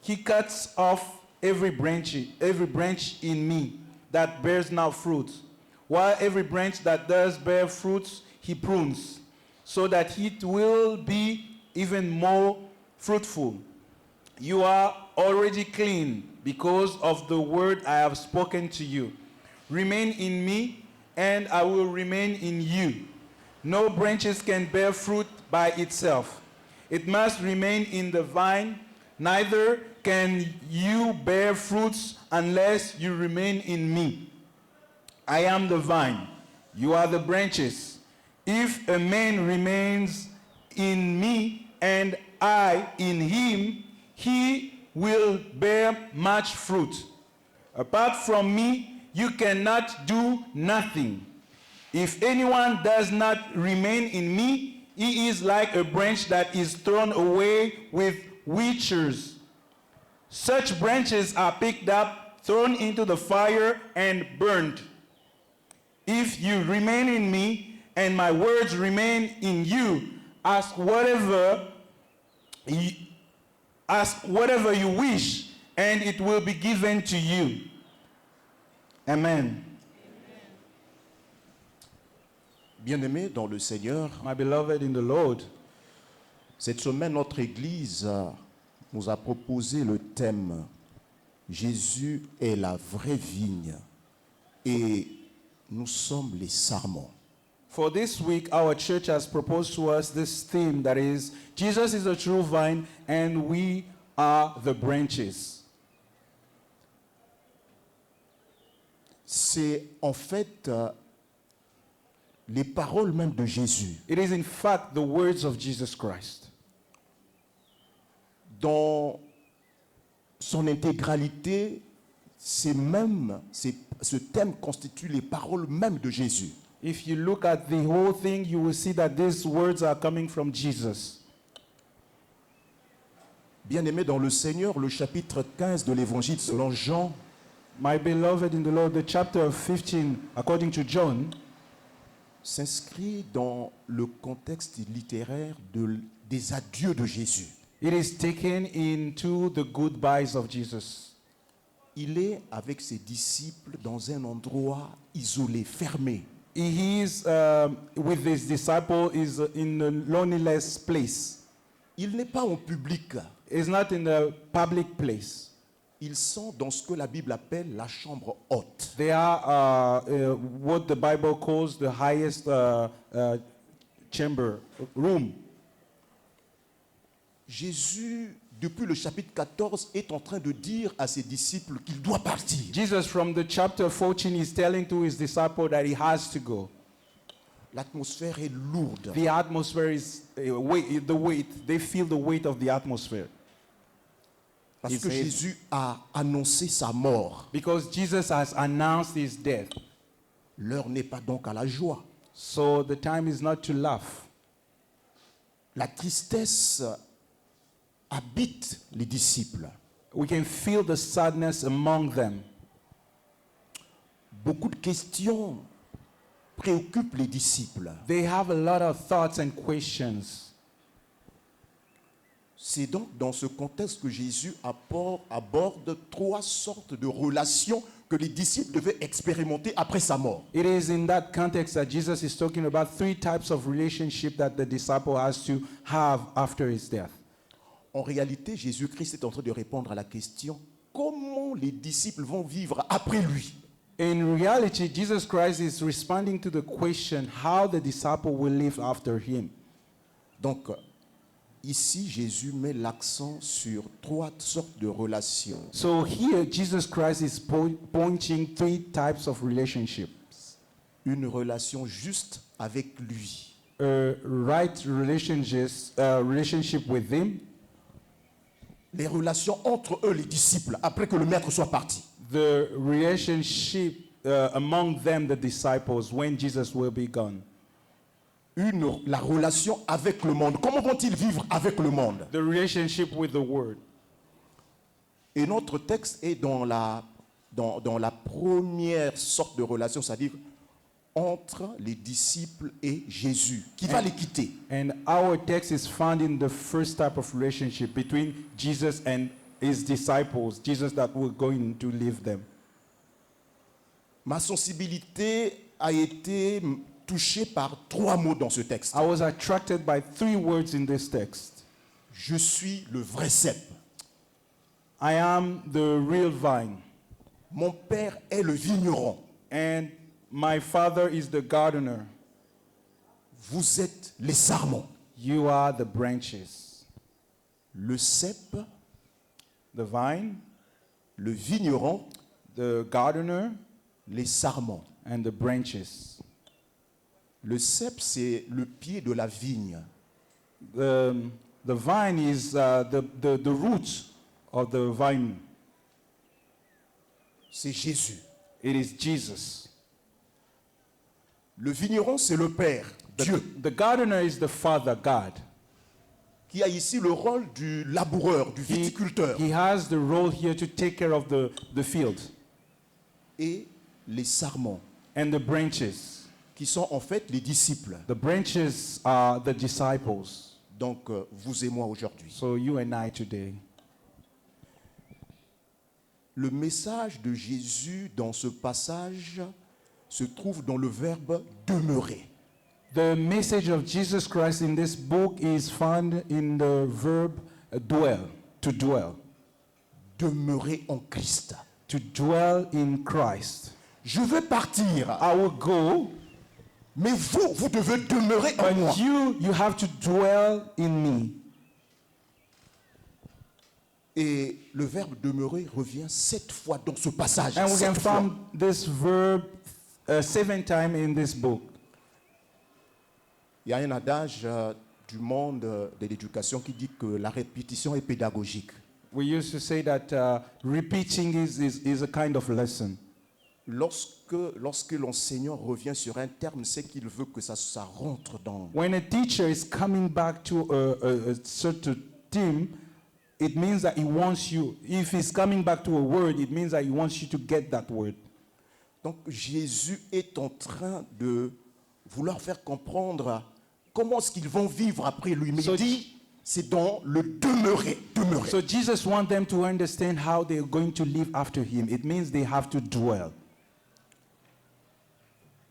he cuts off every branch in me that bears now fruit, while every branch that does bear fruits, he prunes, so that it will be even more fruitful. You are already clean because of the word I have spoken to you. Remain in me, and I will remain in you. No branches can bear fruit by itself. It must remain in the vine. Neither can you bear fruits unless you remain in me. I am the vine. You are the branches. If a man remains in me and I in him, he will bear much fruit. Apart from me, you cannot do nothing. If anyone does not remain in me, he is like a branch that is thrown away with withers. Such branches are picked up, thrown into the fire, and burned. If you remain in me, and my words remain in you, ask whatever you wish, and it will be given to you. Amen. Bien-aimés dans le Seigneur, My beloved in the Lord, cette semaine, notre Église nous a proposé le thème « Jésus est la vraie vigne et nous sommes les sarments ». for this week, our church has proposed to us this theme that is, Jesus is a true vine and we are the branches. C'est en fait les paroles même de Jésus. It is in fact the words of Jesus Christ. Dans son intégralité, ce thème constitue les paroles même de Jésus. If you look at the whole thing, you will see that these words are coming from Jesus. Bien-aimés dans le Seigneur, le chapitre 15 de l'Évangile selon Jean, My beloved in the Lord, the chapter 15, according to John, s'inscrit dans le contexte littéraire des adieux de Jésus. it is taken into the goodbyes of Jesus. Il est avec ses disciples dans un endroit isolé, fermé. He is with his disciple is in a loneliness place. Il n'est pas en public. It's not in a public place. Ils sont dans ce que la Bible appelle la chambre haute. They are what the Bible calls the highest chamber, room. Jésus, depuis le chapitre 14, est en train de dire à ses disciples qu'il doit partir. Jesus, from the chapter 14, is telling to his disciple that he has to go. L'atmosphère est lourde. The atmosphere is the weight. They feel the weight of the atmosphere. Parce He que said- Jésus a annoncé sa mort. Because Jesus has announced his death. L'heure n'est pas donc à la joie. So the time is not to laugh. La tristesse habite les disciples. We can feel the sadness among them. Beaucoup de questions préoccupent les disciples. They have a lot of thoughts and questions. C'est donc dans ce contexte que Jésus aborde trois sortes de relations que les disciples devaient expérimenter après sa mort. It is in that context that Jesus is talking about three types of relationship that the disciple has to have after his death. En réalité, Jésus-Christ est en train de répondre à la question comment les disciples vont vivre après lui. In reality, Jesus Christ is responding to the question how the disciple will live after him. Donc, ici, Jésus met l'accent sur trois sortes de relations. So here, Jesus Christ is pointing three types of relationships. Une relation juste avec lui. A right relationship with him. Les relations entre eux, les disciples, après que le maître soit parti. The relationship among them, the disciples, when Jesus will be gone. La relation avec le monde. Comment vont-ils vivre avec le monde? The relationship with the world. Et notre texte est dans la première sorte de relation, c'est-à-dire entre les disciples et Jésus, qui va les quitter. And our text is found in the first type of relationship between Jesus and his disciples, Jesus that were going to leave them. Ma sensibilité a été touchée par 3 mots dans ce texte. I was attracted by 3 words in this text. Je suis le vrai cep. I am the real vine, Mon père est le vigneron. and my father is the gardener. Vous êtes les sarments. You are the branches. Le cep, The vine, le vigneron, the gardener, les sarments. and the branches. Le cep, c'est le pied de la vigne. The vine is the root of the vine. C'est Jésus. It is Jesus. Le vigneron, c'est le Père, Dieu, The gardener is the Father, God. qui a ici le rôle du laboureur, du viticulteur. He has the role here to take care of the field. Et les sarments, And the branches. qui sont en fait les disciples. The branches are the disciples. Donc, vous et moi aujourd'hui. So you and I today. Le message de Jésus dans ce passage se trouve dans le verbe demeurer. The message of Jesus Christ in this book is found in the verb dwell, to dwell. Demeurer en Christ. To dwell in Christ. Je veux partir, I will go, mais vous devez demeurer en moi. but you have to dwell in me. Et le verbe demeurer revient 7 fois dans ce passage. And we can 7 fois. find this verb 7 times in this book. Il y a un adage du monde de l'éducation qui dit que la répétition est pédagogique. We used to say that repeating is a kind of lesson. Lorsque l'enseignant revient sur un terme, c'est qu'il veut que ça rentre dans... When a teacher is coming back to a certain theme, it means that he wants you, if he's coming back to a word, it means that he wants you to get that word. Donc Jésus est en train de vouloir faire comprendre comment est-ce qu'ils vont vivre après lui. Mais il dit, c'est dans le demeurer, demeurer. So Jesus wants them to understand how they're going to live after him. It means they have to dwell.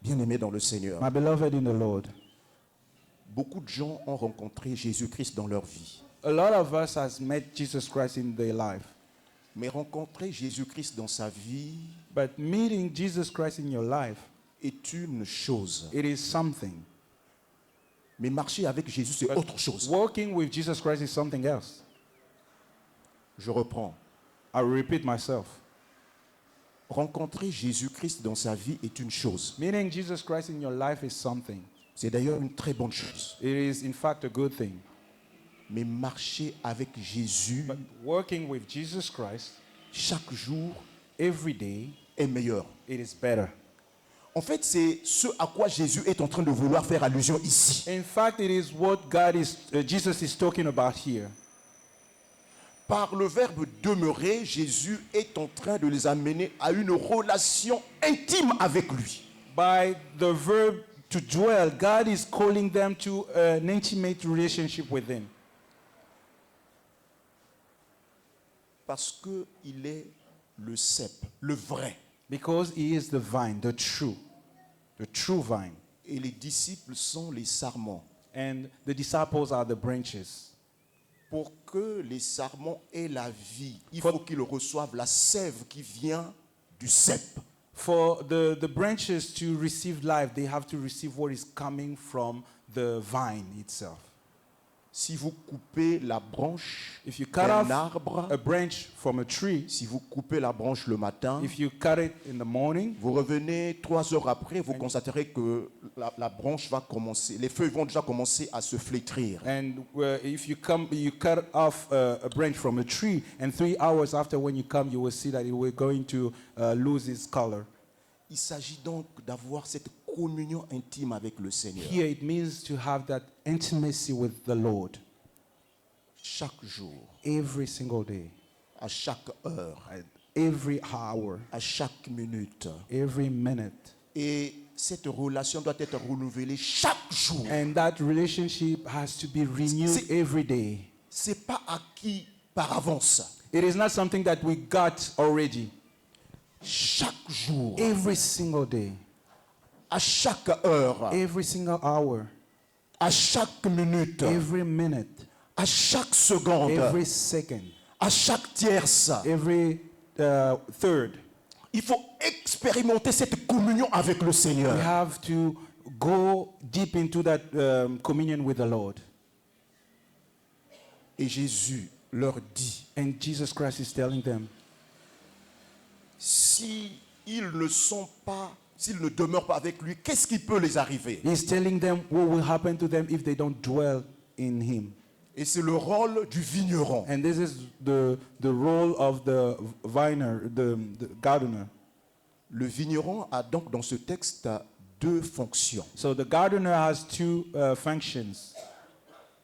Bien-aimés dans le Seigneur, My beloved in the Lord, beaucoup de gens ont rencontré Jésus-Christ dans leur vie. a lot of us has met Jesus Christ in their life. Mais rencontrer Jésus-Christ dans sa vie But meeting Jesus Christ in your life, est une chose. it is something. Mais marcher avec Jésus, c'est autre chose. Walking with Jesus Christ is something else. Je reprends. I repeat myself. Rencontrer Jésus-Christ dans sa vie est une chose. Meeting Jesus Christ in your life is something. C'est d'ailleurs une très bonne chose. It is in fact a good thing. Mais marcher avec Jésus But working with Jesus Christ chaque jour every day, est meilleur. it is better. En fait, c'est ce à quoi Jésus est en train de vouloir faire allusion ici. In fact, it is what Jesus is talking about here. Par le verbe demeurer, Jésus est en train de les amener à une relation intime avec lui. By the verb to dwell, God is calling them to an intimate relationship with him. Parce qu'il est le cep, le vrai. Because he is the vine, the true vine. Et les disciples sont les sarments. And the disciples are the branches. Pour que les sarments aient la vie, il faut qu'ils reçoivent la sève qui vient du cep. For the branches to receive life, they have to receive what is coming from the vine itself. Si vous coupez la branche If you cut d'un off arbre, a branch from a tree, si vous coupez la branche le matin, if you cut it in the morning, vous revenez 3 heures après, vous constaterez que la branche va commencer, les feuilles vont déjà commencer à se flétrir. and if you cut off a branch from a tree, and 3 hours after when you come, you will see that it will going to lose its color. Il s'agit donc d'avoir cette communion intime avec le Seigneur. Here it means to have that intimacy with the Lord Chaque jour, every single day, à chaque heure, at every hour, à chaque minute. every minute. Et cette relation doit être renouvelée chaque jour. And that relationship has to be renewed C'est- every day. C'est pas acquis par avance. It is not something that we got already. Chaque jour, Every single day, à chaque heure, every single hour, à chaque minute, every minute, à chaque seconde, every second, à chaque tierce, every third. il faut expérimenter cette communion avec le Seigneur. We have to go deep into that communion with the Lord. Et Jésus leur dit, And Jesus Christ is telling them, si ils ne sont pas, s'ils ne demeurent pas avec lui, qu'est-ce qui peut les arriver? He's telling them what will happen to them if they don't dwell in Him. Et c'est le rôle du vigneron. And this is the role of the viner, the gardener. Le vigneron a donc dans ce texte deux fonctions. So the gardener has two functions.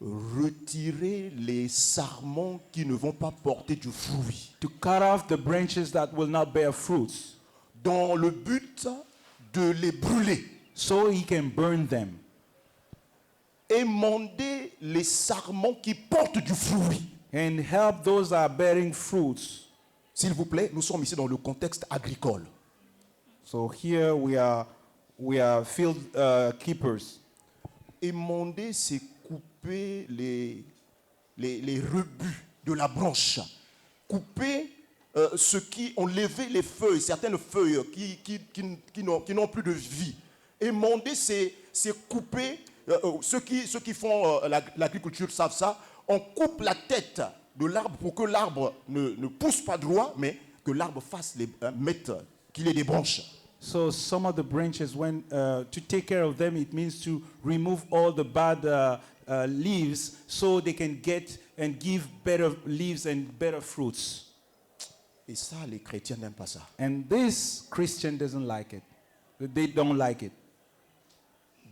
Retirer les sarments qui ne vont pas porter du fruit, To cut off the branches that will not bear fruits, dans le but de les brûler. so he can burn them. Émonder les sarments qui portent du fruit. And help those that are bearing fruits. S'il vous plaît, nous sommes ici dans le contexte agricole. So here we are field keepers. Émonder, c'est couper les rebuts de la branche. Couper ceux qui ont levé les feuilles, certaines feuilles qui n'ont plus de vie. Émonder, c'est couper, ceux qui font l'agriculture savent ça, on coupe la tête de l'arbre pour que l'arbre ne pousse pas droit, mais que l'arbre qu'il ait des branches. So some of the branches, when to take care of them, it means to remove all the bad leaves so they can get and give better leaves and better fruits. Et ça, les chrétiens n'aiment pas ça. And this Christian doesn't like it. They don't like it.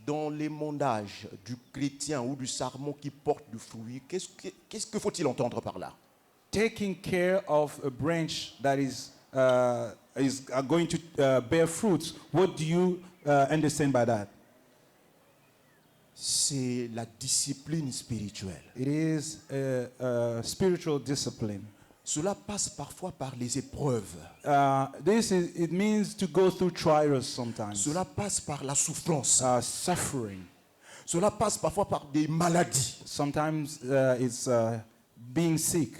Dans l'émondage du chrétien ou du sarment qui porte du fruit, qu'est-ce que faut-il entendre par là? Taking care of a branch that is going to bear fruits. What do you understand by that? C'est la discipline spirituelle. It is a spiritual discipline. Cela passe parfois par les épreuves. It means to go through trials sometimes. Cela passe par la souffrance. Suffering. Cela passe parfois par des maladies. Sometimes it's being sick.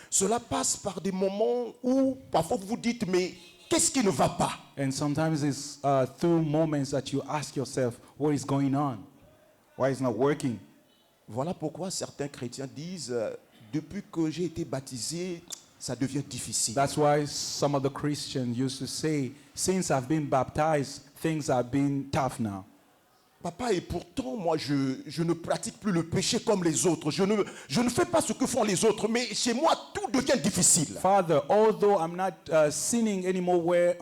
Cela passe par des moments où parfois vous vous dites, mais qu'est-ce qui ne va pas? And sometimes it's through moments that you ask yourself, what is going on? Why it's not working? Voilà pourquoi certains chrétiens disent, depuis que j'ai été baptisé, ça devient difficile. That's why some of the Christians used to say, since I've been baptized, things have been tough now. Papa, et pourtant, moi, je ne pratique plus le péché comme les autres. Je ne fais pas ce que font les autres, mais chez moi, tout devient difficile. Father, although I'm not sinning anymore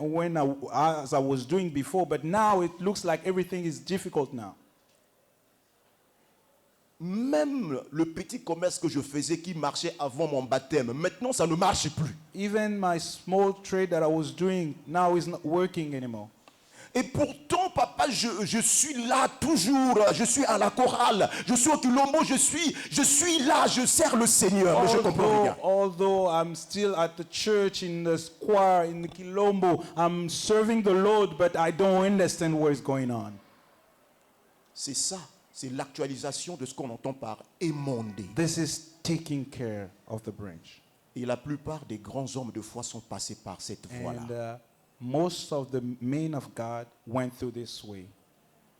as I was doing before, but now it looks like everything is difficult now. Même le petit commerce que je faisais qui marchait avant mon baptême, maintenant, ça ne marche plus. Even my small trade that I was doing now is not working anymore. Et pourtant, papa, je suis là toujours. Je suis à la chorale. Je suis au Quilombo. Je suis là. Je sers le Seigneur. Mais je comprends rien. Although I'm still at the church, in the choir, in the Quilombo, I'm serving the Lord, but I don't understand what is going on. C'est ça. C'est l'actualisation de ce qu'on entend par émonder. This is taking care of the branch. Et la plupart des grands hommes de foi sont passés par cette voie-là. Most of the men of God went through this way.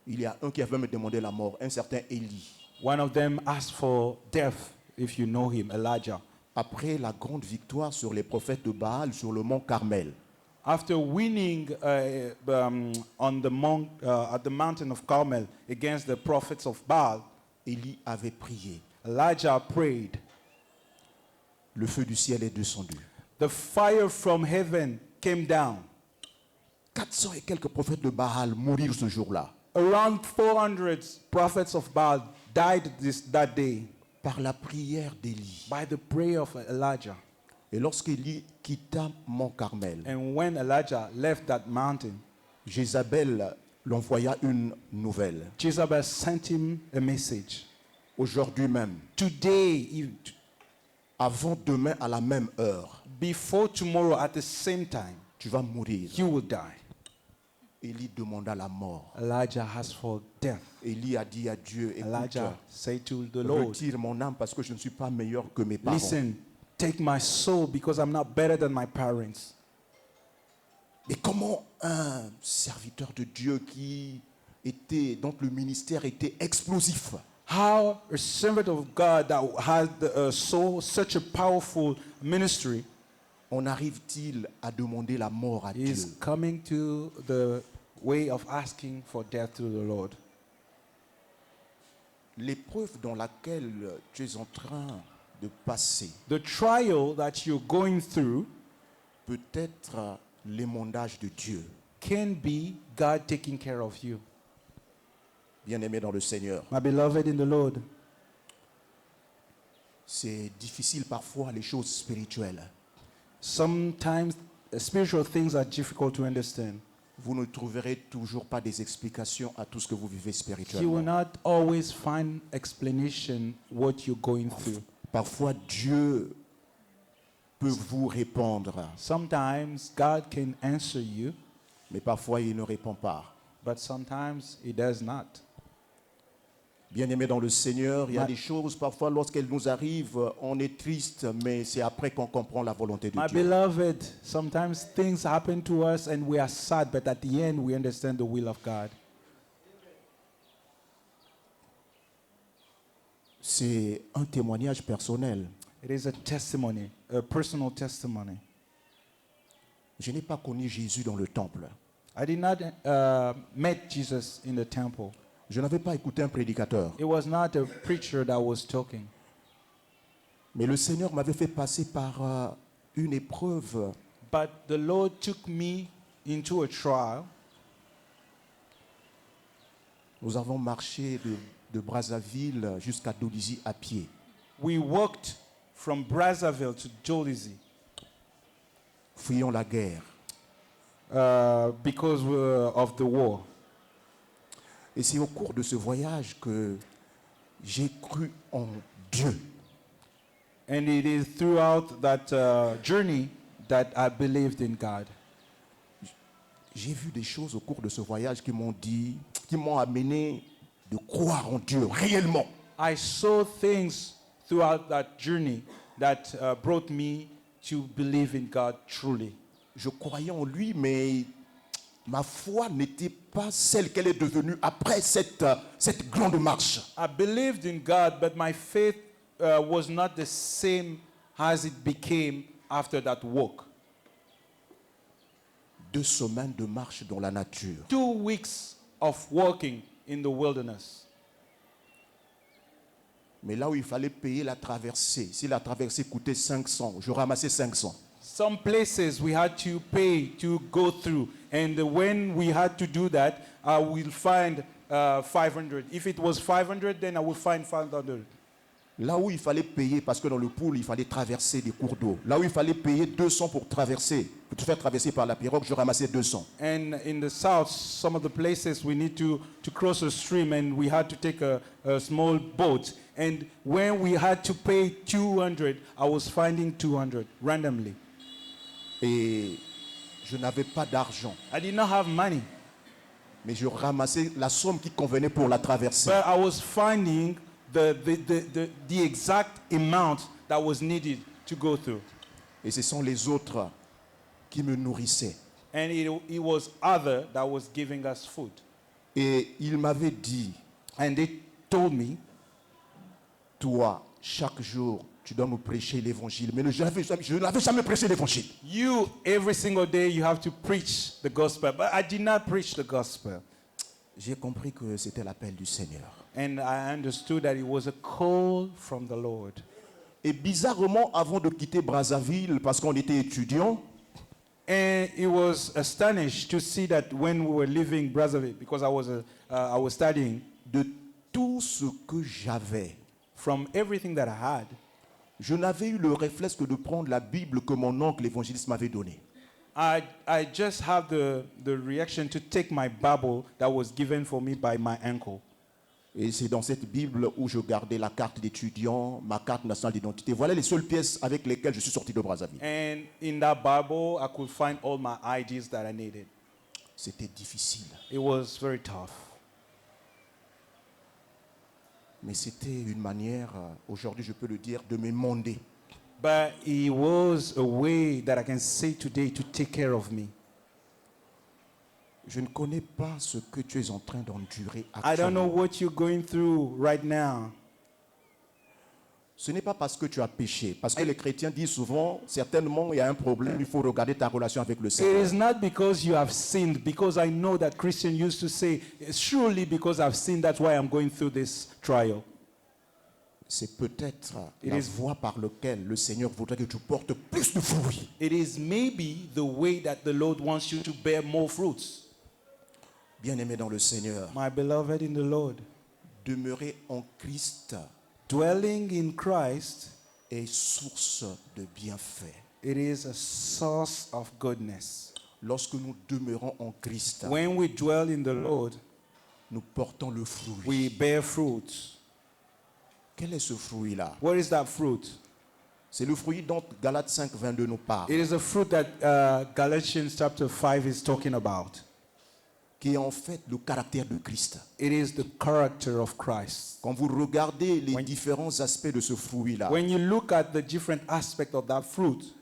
Il y a un qui avait me demandé la mort, un certain Élie. One of them asked for death, if you know him, Elijah. Après la grande victoire sur les prophètes de Baal sur le mont Carmel. After winning on the at the mountain of Carmel against the prophets of Baal, Élie avait prié. Elijah prayed. Le feu du ciel est descendu. The fire from heaven came down. 400 et quelques prophètes de Baal mourirent ce jour-là. Around 400 prophets of Baal died that day. Par la prière d'Élie. By the prayer of Elijah. Et lorsqu'Élie quitta Mont Carmel, and when Elijah left that mountain, Jézabel l'envoya une nouvelle. Jezebel sent him a message. aujourd'hui même, today, avant demain à la même heure, before tomorrow at the same time, tu vas mourir. you will die. Élie demanda la mort. Elijah asked for death. Élie a dit à Dieu, écoute, Elijah said to the Lord, retire mon âme parce que je ne suis pas meilleur que mes parents. listen, take my soul because I'm not better than my parents. Mais comment un serviteur de Dieu qui était, donc le ministère était explosif, How a servant of God that has such a powerful ministry en arrive-t-il à demander la mort à is Dieu? coming to the way of asking for death to the Lord? L'épreuve dans laquelle tu es en train de passer The trial that you're going through peut être l'émondage de Dieu. can be God taking care of you. Bien-aimé dans le Seigneur, My beloved in the Lord, c'est difficile parfois les choses spirituelles. sometimes spiritual things are difficult to understand. Vous ne trouverez toujours pas des explications à tout ce que vous vivez You will spirituellement. not always find explanation what you're going through. Parfois, Dieu peut vous répondre, Sometimes God can answer you, mais parfois il ne répond pas. but sometimes He does not. Bien-aimé dans le Seigneur, il y a Ma- des choses, parfois lorsqu'elles nous arrivent, on est triste, mais c'est après qu'on comprend la volonté de My Dieu. beloved, sometimes things happen to us and we are sad, but at the end we understand the will of God. C'est un témoignage personnel. It is a testimony, a personal testimony. Je n'ai pas connu Jésus dans le temple. I did not met Jesus in the temple. Je n'avais pas écouté un prédicateur. It was not a preacher that was talking. Mais le Seigneur m'avait fait passer par une épreuve But the Lord took me into a trial. Nous avons marché de Brazzaville jusqu'à Dolisie à pied. We walked from Brazzaville to Dolisie Fuyons la guerre. because of the war. Et c'est au cours de ce voyage que j'ai cru en Dieu. And it is throughout that journey that I believed in God. J'ai vu des choses au cours de ce voyage qui m'ont amené de croire en Dieu réellement. I saw things throughout that journey that brought me to believe in God truly. Je croyais en lui, mais ma foi n'était pas celle qu'elle est devenue après cette grande marche. I believed in God, but my faith was not the same as it became after that walk. 2 semaines de marche dans la nature. 2 weeks of walking in the wilderness. Mais là où il fallait payer la traversée, si la traversée coûtait 500, je ramassais 500. Some places we had to pay to go through, and when we had to do that, I will find 500. If it was 500, then I will find 500. Là où il fallait payer, parce que dans le pool, il fallait traverser des cours d'eau. Là où il fallait payer 200 pour traverser, pour te faire traverser par la pirogue, je ramassais 200. And in the south, some of the places we need to cross a stream, and we had to take a small boat. And when we had to pay 200, I was finding 200 randomly. Et je n'avais pas d'argent, I did not have money, mais je ramassais la somme qui convenait pour la traversée. but I was finding the exact amount that was needed to go through. Et ce sont les autres qui me nourrissaient. And it was other that was giving us food. Et il m'avait dit, And they told me, toi, chaque jour, tu dois nous prêcher l'évangile. Mais je n'avais jamais prêché l'évangile. you, every single day, you have to preach the gospel. But I did not preach the gospel. J'ai compris que c'était l'appel du Seigneur. And I understood that it was a call from the Lord. Et bizarrement, avant de quitter Brazzaville, parce qu'on était étudiants, And it was astonished to see that when we were leaving Brazzaville, because I was studying, de tout ce que j'avais, from everything that I had, je n'avais eu le réflexe que de prendre la Bible que mon oncle évangéliste m'avait donnée. I just have the reaction to take my Bible that was given for me by my uncle. Et c'est dans cette Bible où je gardais la carte d'étudiant, ma carte nationale d'identité. Voilà les seules pièces avec lesquelles je suis sorti de Brazzaville. And in that Bible, I could find all my IDs that I needed. C'était difficile. It was very tough. Mais c'était une manière, aujourd'hui je peux le dire, de m'émonder. But it was a way that I can say today to take care of me. Je ne connais pas ce que tu es en train d'endurer I don't know actuellement. what you're going through right now. Ce n'est pas parce que tu as péché. Parce que les chrétiens disent souvent, certainement il y a un problème, il faut regarder ta relation avec le It Seigneur. is not because you have sinned, because I know that Christians used to say, surely because I've sinned, that's why I'm going through this trial. C'est peut-être It la is- voie par laquelle le Seigneur voudrait que tu portes plus de fruits. It is maybe the way that the Lord wants you to bear more fruits. Bien-aimé dans le Seigneur, My beloved in the Lord, demeurer en Christ dwelling in Christ, est source de bienfaits. it is a source of goodness. Lorsque nous demeurons en Christ, When we dwell in the Lord, nous portons le fruit. we bear fruits. Quel est ce fruit-là? What is that fruit? C'est le fruit dont Galates 5, 22 nous parle, It is a fruit that Galatians chapter 5 is talking about. qui est en fait le caractère de Christ. It is the character of Christ. Quand vous regardez les différents aspects de ce fruit-là, When you look at the different aspects of that fruit,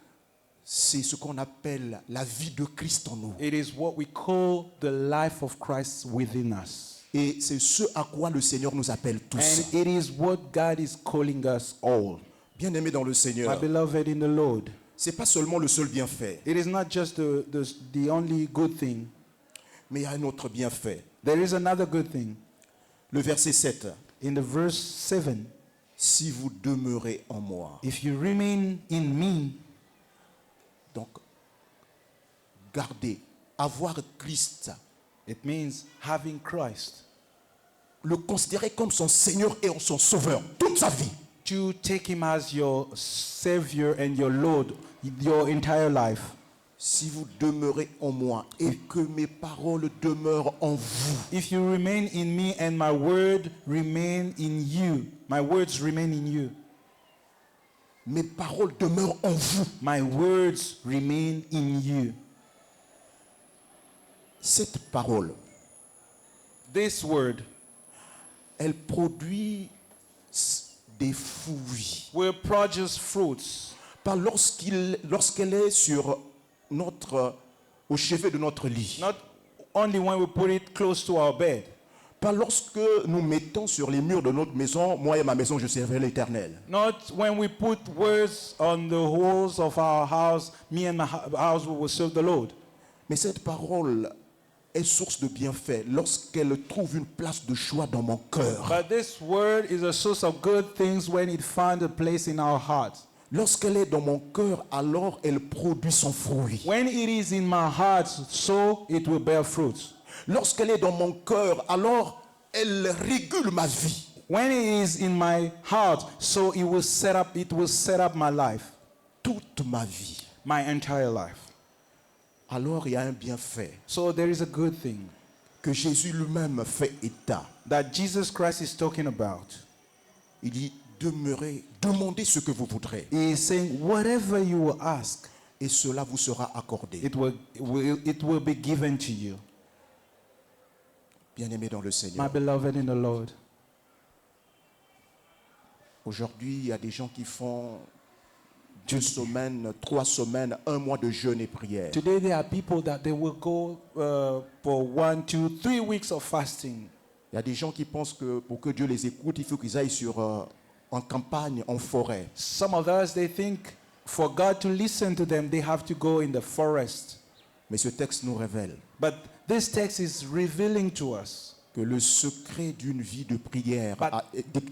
c'est ce qu'on appelle la vie de Christ en nous. it is what we call the life of Christ within us. Et c'est ce à quoi le Seigneur nous appelle tous. And it is what God is calling us all. Bien-aimés dans le My Seigneur, beloved in the Lord, c'est pas seulement le seul bienfait, it is not just the only good thing. mais il y a un autre bienfait. There is another good thing. Le verset 7. In the verse 7, Si vous demeurez en moi. if you remain in me, Donc, gardez, avoir Christ, it means having Christ. le considérer comme son Seigneur et son Sauveur toute sa vie. To take him as your Savior and your Lord, your entire life. Si vous demeurez en moi et que mes paroles demeurent en vous, If you remain in me and my word remain in you, my words remain in you, mes paroles demeurent en vous. my words remain in you. Cette parole, This word elle produit des fruits. will produce fruits. Pas lorsqu'elle est sur au chevet de notre lit. Not only when we put it close to our bed. Pas lorsque nous mettons sur les murs de notre maison, moi et ma maison, je servirai l'Éternel. Not when we put words on the walls of our house, me and my house will serve the Lord. Mais cette parole est source de bienfait lorsqu'elle trouve une place de choix dans mon cœur. But this word is a source of good things when it finds a place in our hearts. Lorsqu'elle est dans mon cœur, alors elle produit son fruit. When it is in my heart, so it will bear fruits. Lorsqu'elle est dans mon cœur, alors elle régule ma vie. When it is in my heart, so it will set up my life, Toute ma vie. my entire life. Alors il y a un bienfait So there is a good thing que Jésus lui-même fait état. that Jesus Christ is talking about. Il dit, demeurez, demandez ce que vous voudrez. He is saying, whatever you will ask, Et cela vous sera accordé. it will be given to you. Bien-aimés dans le My Seigneur. beloved in the Lord. Aujourd'hui, il y a des gens qui font 2 semaines, 3 semaines, 1 mois de jeûne et prière. Today there are people that they will go for 1, 2, 3 weeks of fasting. Il y a des gens qui pensent que pour que Dieu les écoute, il faut qu'ils aillent en campagne, en forêt. Some of us, they think for God to listen to them, they have to go in the forest. Mais ce texte nous révèle But this text is revealing to us que le secret d'une vie de prière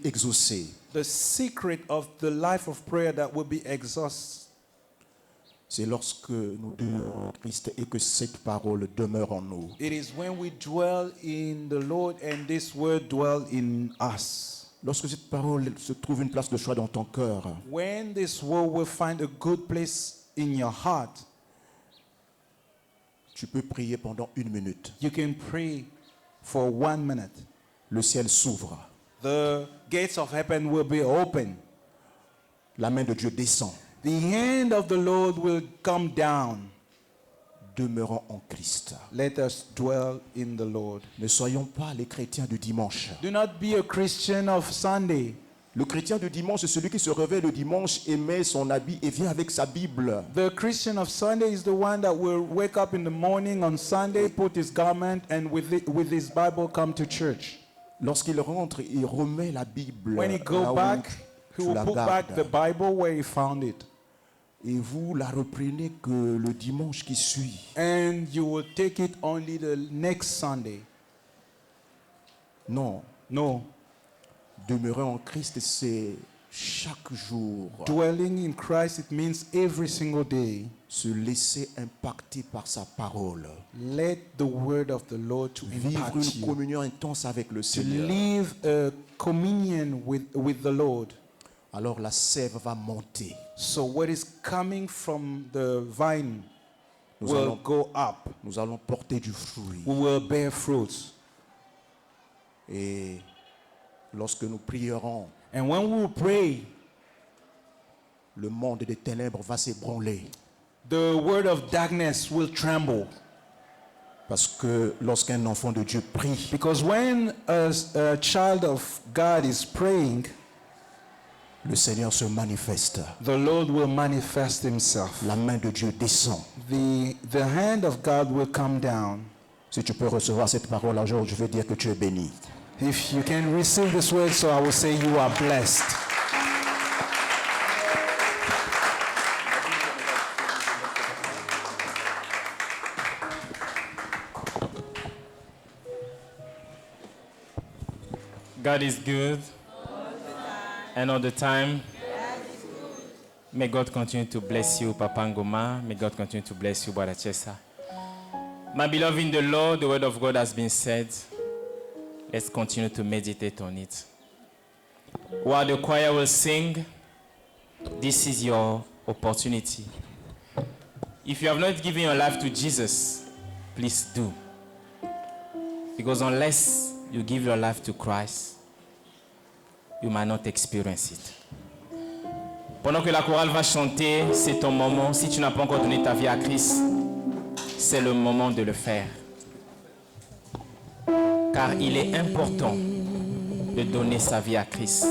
exaucée, the secret of the life of prayer that will be exhausted. c'est lorsque nous demeurons en Christ et que cette parole demeure en nous. It is when we dwell in the Lord and this word dwell in us. Lorsque cette parole se trouve une place de choix dans ton cœur, When this word will find a good place in your heart, tu peux prier pendant 1 minute. you can pray for 1 minute. Le ciel s'ouvre. the gates of heaven will be open. La main de Dieu descend. The hand of the Lord will come down. Demeurons en Christ. Let us dwell in the Lord. Ne soyons pas les chrétiens du dimanche. Do not be a Christian of Sunday. Le chrétien du dimanche, c'est celui qui se réveille le dimanche et met son habit et vient avec sa Bible. The Christian of Sunday is the one that will wake up in the morning on Sunday, put his garment, and with his Bible come to church. Lorsqu'il rentre, il remet la Bible. When he là go où back, he tu will la put gardes. back the Bible where he found it. Et vous la reprenez que le dimanche qui suit. And you will take it only the next Sunday. Non. No. Demeurer en Christ, c'est chaque jour. Dwelling in Christ, it means every single day. Se laisser impacter par sa parole. Let the word of the Lord to Vivre impact une you. communion intense avec le To Seigneur. live a communion with the Lord. Alors la sève va monter. So what is coming from the vine Nous will allons- go up. Nous allons porter du fruit. We will bear fruits. Et lorsque nous prierons, And when we pray, le monde des ténèbres va s'ébranler. the word of darkness will tremble. Parce que lorsqu'un enfant de Dieu prie, Because when a child of God is praying, le Seigneur se manifeste. the Lord will manifest himself. La main de Dieu descend. The hand of God will come down. Si tu peux recevoir cette parole un jour, je veux dire que tu es béni. If you can receive this word, so I will say you are blessed. God is good. And all the time. May God continue to bless you, Papa Ngoma. May God continue to bless you, Brother Chesa. My beloved in the Lord, the word of God has been said. Let's continue to meditate on it. While the choir will sing, this is your opportunity. If you have not given your life to Jesus, please do. Because unless you give your life to Christ, you might not experience it. Pendant que la chorale va chanter, c'est ton moment. Si tu n'as pas encore donné ta vie à Christ, c'est le moment de le faire. Car il est important de donner sa vie à Christ.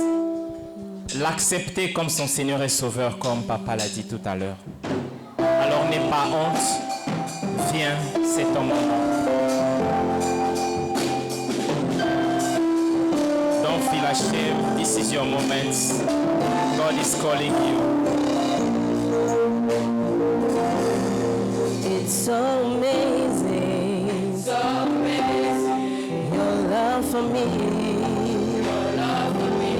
L'accepter comme son Seigneur et Sauveur, comme Papa l'a dit tout à l'heure. Alors n'aie pas honte. Viens, c'est ton moment. Don't feel ashamed. This is your moment. God is calling you. It's so amazing. So amazing. Your love for me. Your love for me.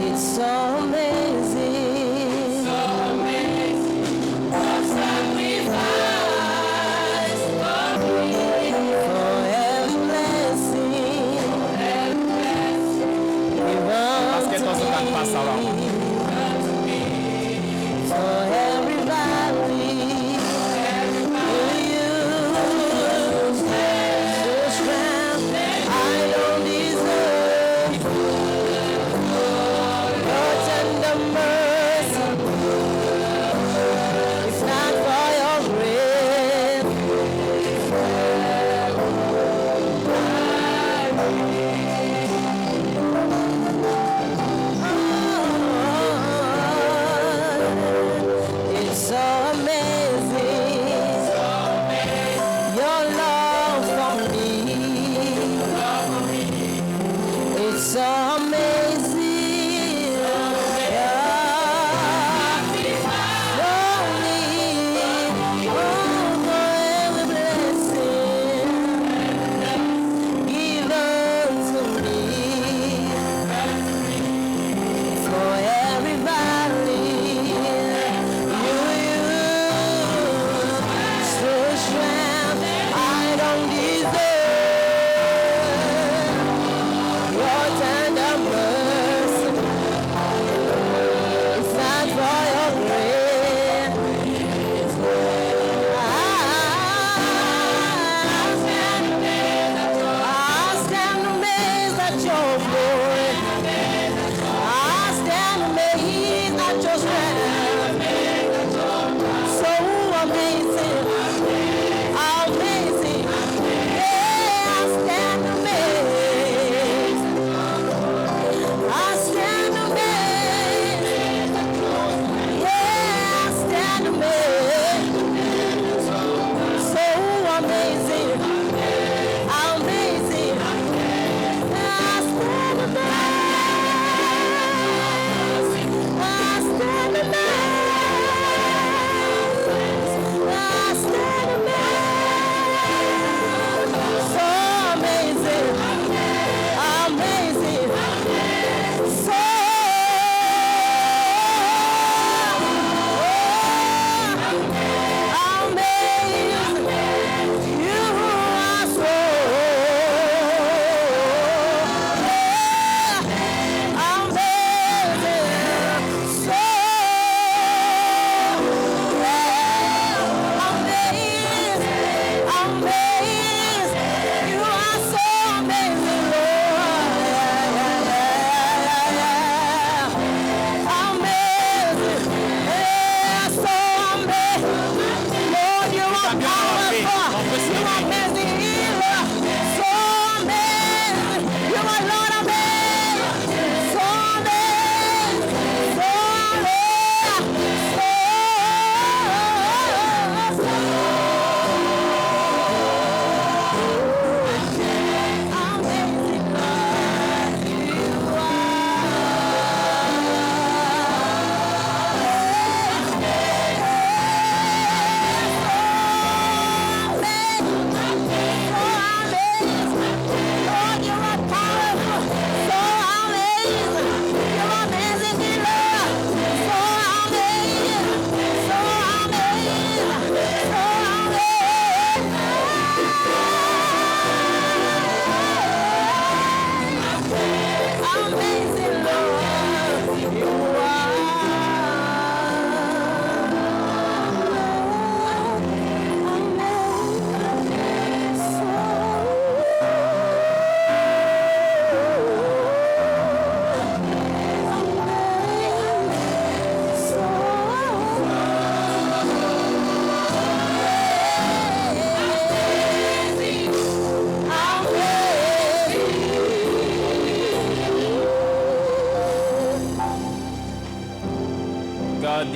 It's so amazing. So amazing. Your sacrifice for me. For every blessing. For every blessing. Parce que ton temps ne passe avant. For everybody. For you. So strength. I don't need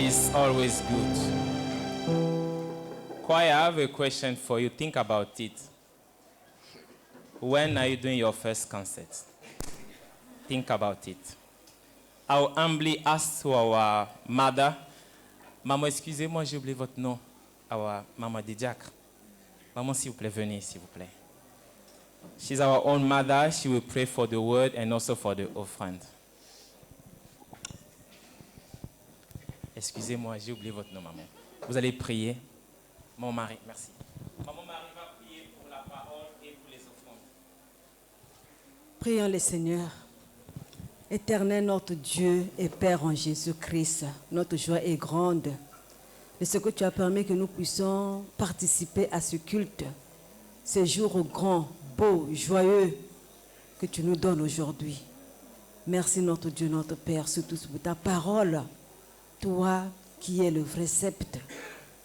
is always good. Choir, I have a question for you. Think about it. When are you doing your first concert? Think about it. I will humbly ask to our mother. Maman, excusez-moi, j'ai oublié votre nom. Our Maman Didiacre. Maman, s'il vous plaît, venez, s'il vous plaît. She's our own mother. She will pray for the word and also for the offering. Excusez-moi, j'ai oublié votre nom, maman. Vous allez prier. Mon mari, merci. Maman Marie va prier pour la parole et pour les offrandes. Prions le Seigneur. Éternel notre Dieu et Père en Jésus-Christ, notre joie est grande de ce que tu as permis que nous puissions participer à ce culte, ce jour grand, beau, joyeux que tu nous donnes aujourd'hui. Merci notre Dieu, notre Père, surtout pour ta parole, toi qui es le vrai sceptre.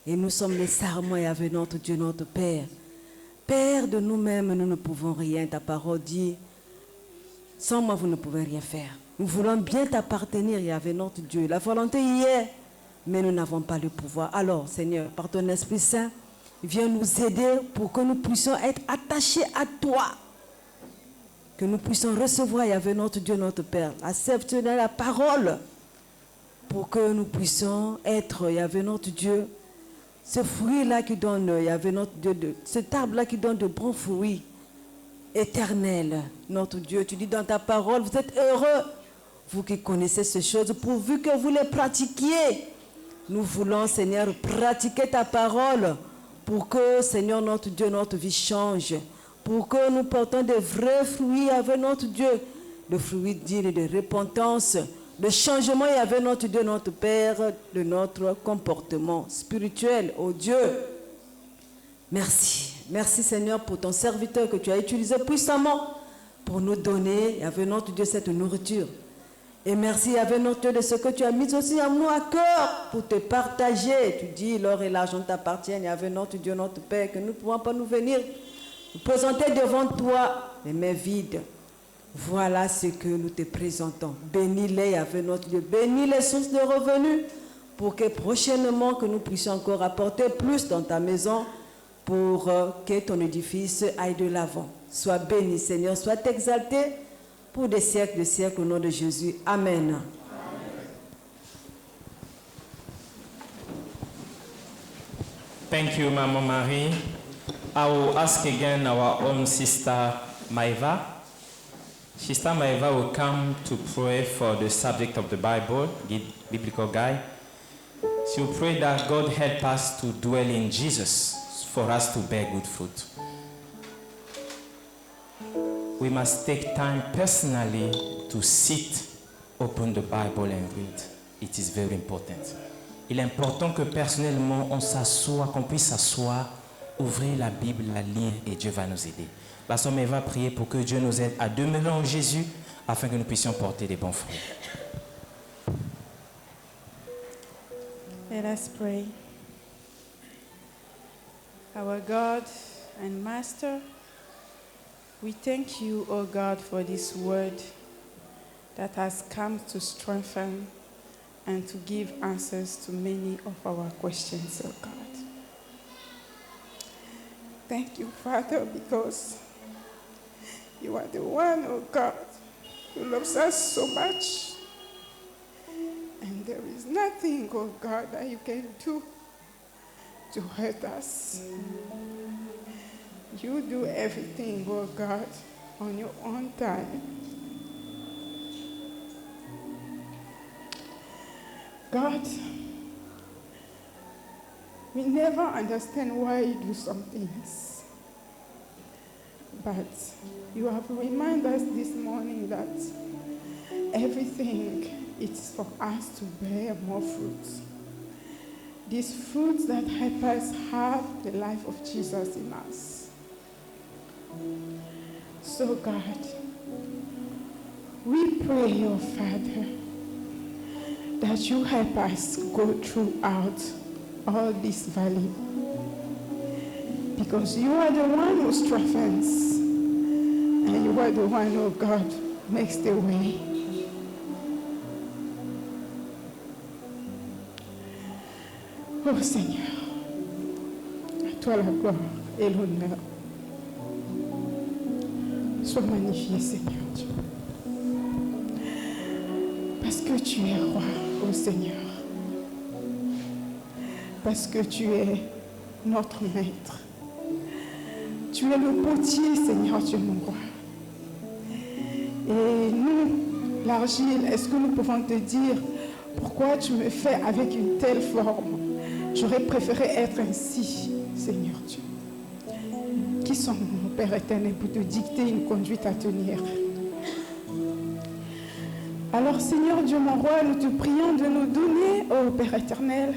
Et nous sommes les sarments et avec notre Dieu, notre Père. Père de nous-mêmes, nous ne pouvons rien. Ta parole dit, sans moi, vous ne pouvez rien faire. Nous voulons bien t'appartenir et avec notre Dieu. La volonté y est, mais nous n'avons pas le pouvoir. Alors, Seigneur, par ton Esprit Saint, viens nous aider pour que nous puissions être attachés à toi. Que nous puissions recevoir et avec notre Dieu, notre Père, accepter la parole pour que nous puissions être, et avec notre Dieu, ce fruit-là qui donne, et avec notre Dieu, cet arbre-là qui donne de bons fruits. Éternel, notre Dieu, tu dis dans ta parole, vous êtes heureux, vous qui connaissez ces choses, pourvu que vous les pratiquiez. Nous voulons, Seigneur, pratiquer ta parole pour que, Seigneur, notre Dieu, notre vie change, pour que nous portons de vrais fruits avec notre Dieu, de fruits dignes de repentance, de changement et avec notre Dieu, notre Père, de notre comportement spirituel, oh Dieu. Merci. Merci Seigneur pour ton serviteur que tu as utilisé puissamment pour nous donner, avec notre Dieu, cette nourriture. Et merci avec notre Dieu de ce que tu as mis aussi à nous à cœur pour te partager. Tu dis, l'or et l'argent t'appartiennent, et avec notre Dieu, notre Père, que nous ne pouvons pas nous venir nous présenter devant toi les mains vides. Voilà ce que nous te présentons. Bénis-les avec notre Dieu. Bénis les sources de revenus pour que prochainement que nous puissions encore apporter plus dans ta maison pour que ton édifice aille de l'avant. Sois béni, Seigneur, sois exalté pour des siècles de siècles au nom de Jésus. Amen. Thank you, Maman Marie. I will ask again our own sister Maeva. Sister Maeva will come to pray for the subject of the Bible, biblical guide. She will pray that God help us to dwell in Jesus for us to bear good fruit. We must take time personally to sit, open the Bible and read. It is very important. Il est important que personnellement on s'assoie, qu'on puisse s'asseoir, ouvrir la Bible, la lire et Dieu va nous aider. La sœur va prier pour que Dieu nous aide à demeurer en Jésus afin que nous puissions porter des bons fruits. Let us pray. Our God and Master, we thank you, O God, for this word that has come to strengthen and to give answers to many of our questions, O God. Thank you, Father, because you are the one, oh God, who loves us so much. And there is nothing, oh God, that you can do to hurt us. You do everything, oh God, on your own time. God, we never understand why you do some things. But you have reminded us this morning that everything is for us to bear more fruits. These fruits that help us have the life of Jesus in us. So God, we pray, oh Father, that you help us go throughout all this valley. Because you are the one who strengthens, and you are the one, oh God, makes the way. Oh Seigneur, à toi la gloire et l'honneur. Sois magnifié, Seigneur Dieu. Parce que tu es roi, ô Seigneur. Parce que tu es notre maître. Tu es le potier, Seigneur Dieu, mon roi. Et nous, l'argile, est-ce que nous pouvons te dire pourquoi tu me fais avec une telle forme? J'aurais préféré être ainsi, Seigneur Dieu. Qui sommes-nous, mon Père éternel, pour te dicter une conduite à tenir? Alors, Seigneur Dieu, mon roi, nous te prions de nous donner, ô Père éternel,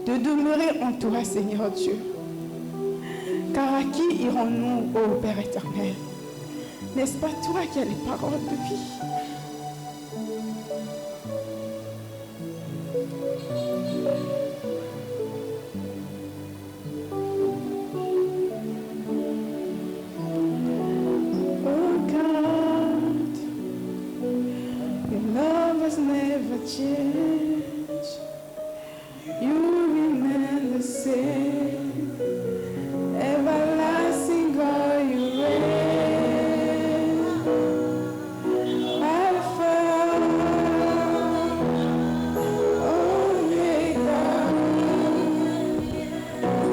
de demeurer en toi, Seigneur Dieu. Car à qui irons-nous, ô Père éternel? N'est-ce pas toi qui as les paroles de vie? Oh God, your love has never changed. You remain the same. Everlasting God, you reign. Alpha, Omega,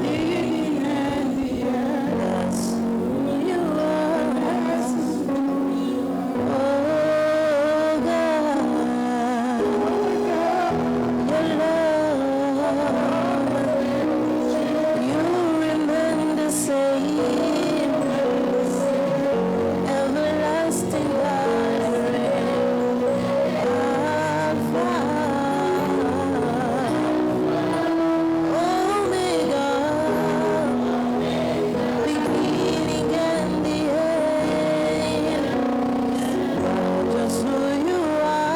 beginning and the end. That's who you are. That's who you are. Oh God, your love, you remain the same. Everlasting God, Alpha, Omega, beginning and the end. Just who you are.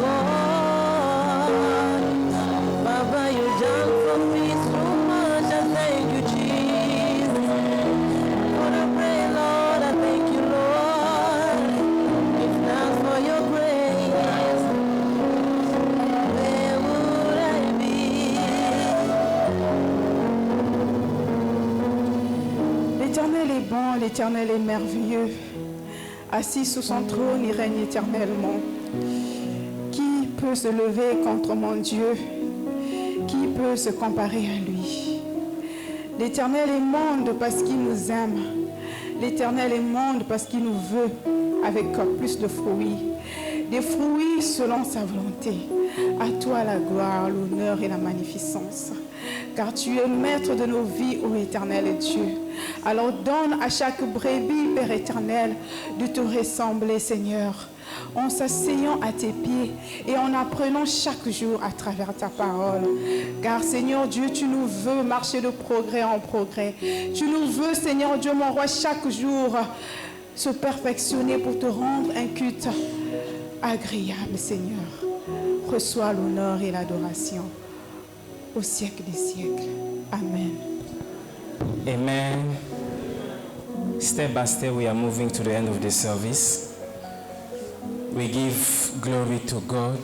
Oh, Baba, you done for me so much. I thank you, Jesus. Lord, I pray, Lord, I thank you, Lord. If not for your grace, where would I be? L'Éternel est bon, l'Éternel est merveilleux. Assis sous son trône, il règne éternellement. Qui peut se lever contre mon Dieu? Qui peut se comparer à lui? L'Éternel est monde parce qu'il nous aime. L'Éternel est monde parce qu'il nous veut avec plus de fruits. Des fruits selon sa volonté. À toi la gloire, l'honneur et la magnificence. Car tu es maître de nos vies, ô éternel Dieu. Alors donne à chaque brebis, Père éternel, de te ressembler, Seigneur, en s'asseyant à tes pieds et en apprenant chaque jour à travers ta parole. Car, Seigneur Dieu, tu nous veux marcher de progrès en progrès. Tu nous veux, Seigneur Dieu, mon roi, chaque jour se perfectionner pour te rendre un culte agréable, Seigneur. Reçois l'honneur et l'adoration au siècle des siècles. Amen. Amen. Step by step, we are moving to the end of the service. We give glory to God.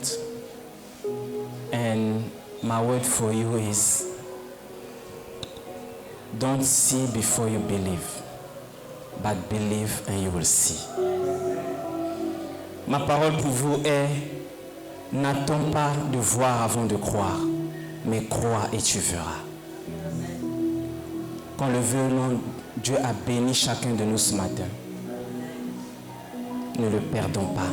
And my word for you is, don't see before you believe, but believe and you will see. Ma parole pour vous est, n'attends pas de voir avant de croire, mais crois et tu verras. Quand le venant, Dieu a béni chacun de nous ce matin. Ne le perdons pas.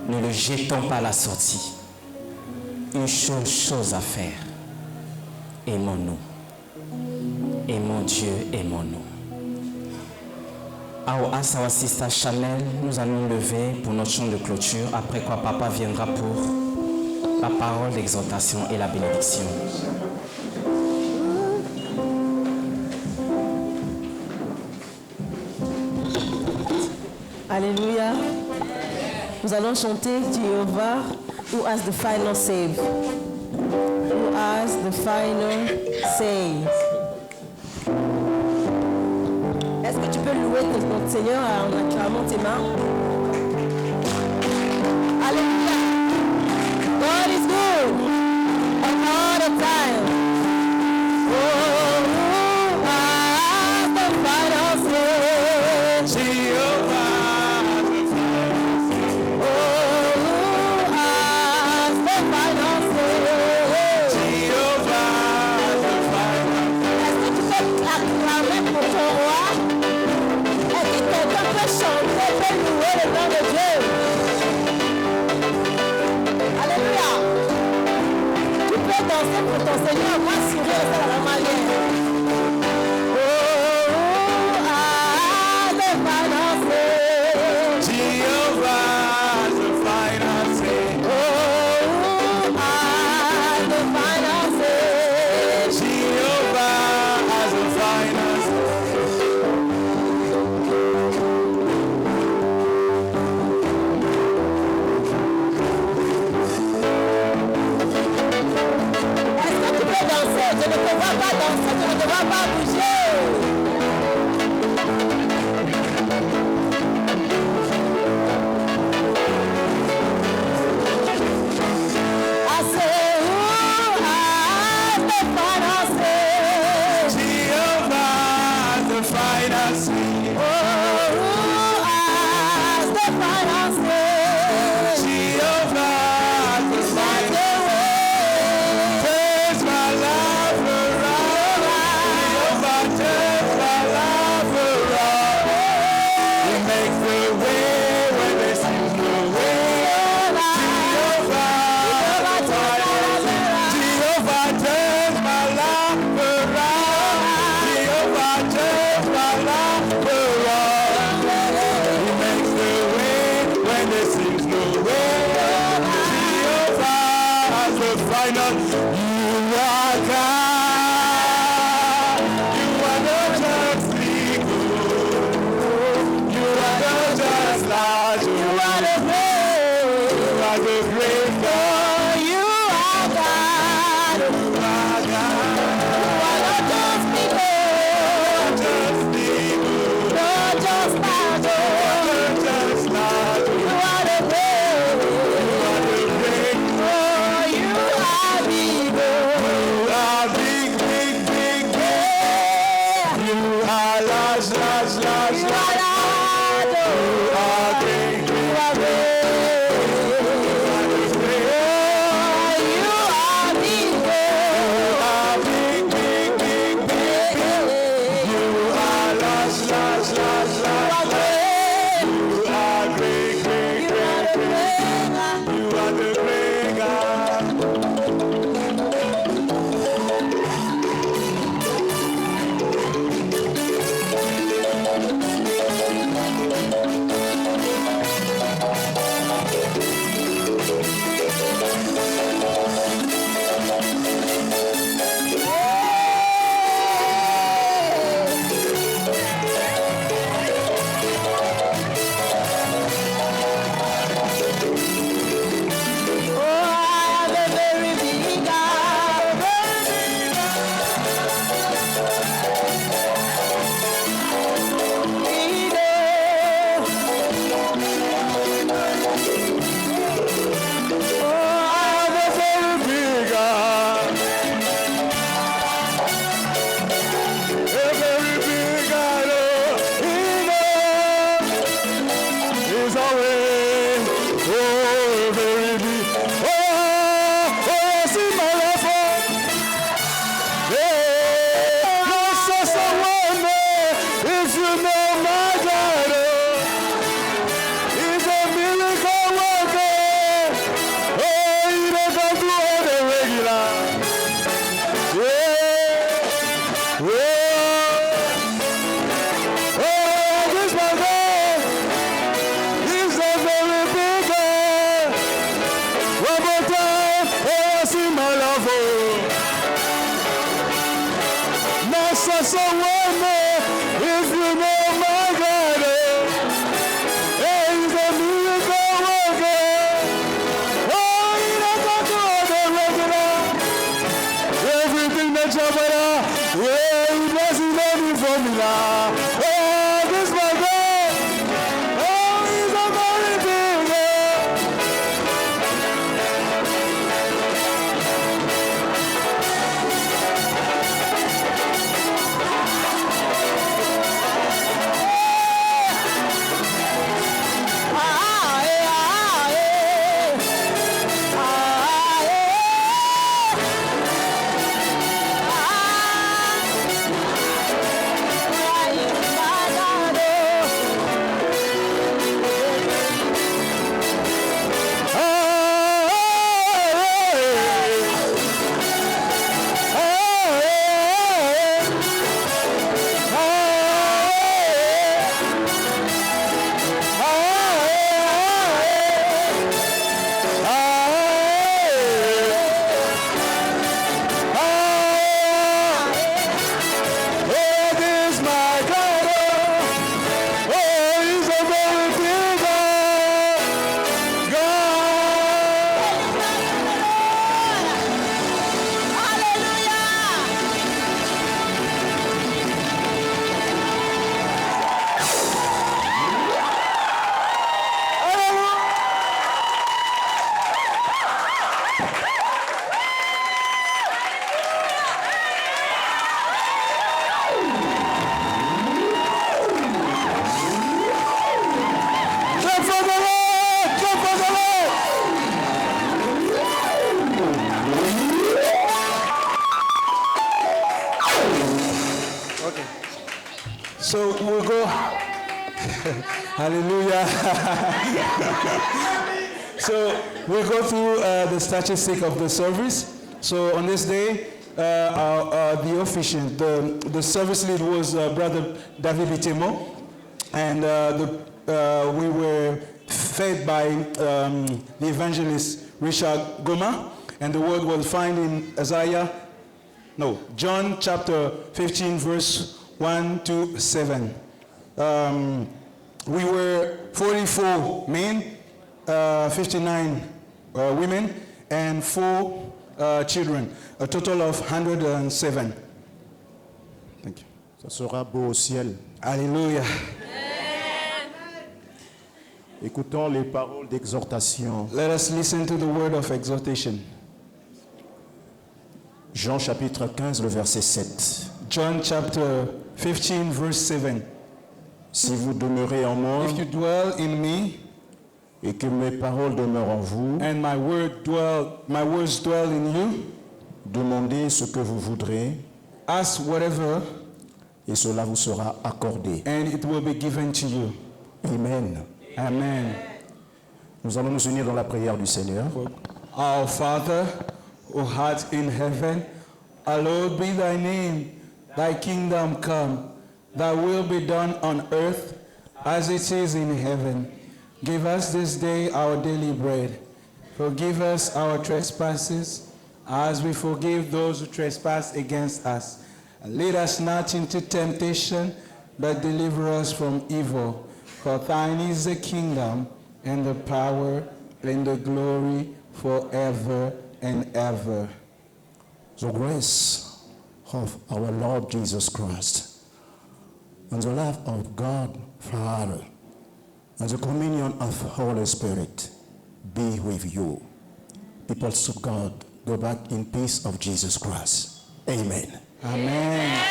Ne le jetons pas à la sortie. Une seule chose à faire. Aimons-nous. Aimons Dieu, aimons-nous. I will ask our sister Chanel, nous allons lever pour notre chant de clôture, après quoi papa viendra pour la parole d'exhortation et la bénédiction. Alléluia. Nous allons chanter Jehovah who has the final save. Who who has the final say. Est-ce que tu peux louer ton Seigneur en acclamant tes mains? Alléluia. God is good and all the time. Oh, who has the final say? Jehovah has the final say. Oh, who has the final say? Jehovah has the final say. Est-ce que tu peux acclamer pour ton roi? Est-ce que quelqu'un peut chanter, peut louer le nom de Dieu? Alléluia. Tu peux danser pour ton Seigneur, moi sourire, c'est la manière. Oh, ah, the final say. Jehovah has the final say. Oh, ah, the final say. Jehovah has the final say. Est-ce que tu peux danser? Je ne te vois pas danser, je ne te vois pas bouger. I say, who has the final say? Jehovah has the final say. Oh, who has the final say? Jehovah has the final say. Turns my life around. Jehovah turns my life around. He makes the way when there seems no way. Jehovah turns my life around. Jehovah turns my life around. He makes the way when there seems no way. Jehovah has the final. You are God. You are not just equal. You are not just large. You are the great. You are the great God. You are God. You are God. You are not just people. Just people. Not just large. Not just large. You are the great. You are the great. Oh, you are big. You are big, big, big, big. You are large, large, large, large. You are large. You are great. You are great. You are big. You are big, big, big, big. You are large, large, large, large. You are great. You are great, great, great, great. You are the great God. Oh, I am a very big God. Chavara. Yeah, he does it only for me now. Oh, this my God. Oh, he's a mighty big God. So we'll go. Hallelujah. So we'll go through the statistic of the service. So on this day, the officiant, the service lead was Brother David Bitemo, and we were fed by the evangelist Richard Goma, and the word was found in John chapter 15, verse 1 to 7. We were 44 men, 59 women, and 4 children, a total of 107. Thank you. Ça sera beau au ciel. Alléluia. Écoutons les paroles d'exhortation. Let us listen to the word of exhortation. Jean chapitre 15, le verset 7. John chapter 15, verse 7. Si vous demeurez en moi, If you dwell in me, et que mes paroles demeurent en vous, and my words dwell in you, demandez ce que vous voudrez, ask whatever, et cela vous sera accordé. and it will be given to you. Amen. Amen. Nous allons nous unir dans la prière du Seigneur. Our Father, who art in heaven, hallowed be thy name. Thy kingdom come. Thy will be done on earth as it is in heaven. Give us this day our daily bread. Forgive us our trespasses as we forgive those who trespass against us. And lead us not into temptation, but deliver us from evil. For thine is the kingdom and the power and the glory forever and ever. The grace of our Lord Jesus Christ, and the love of God Father, and the communion of Holy Spirit be with you. People of God, go back in peace of Jesus Christ. Amen. Amen.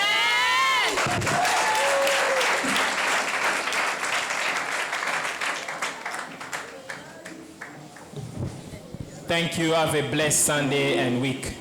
Thank you. Have a blessed Sunday and week.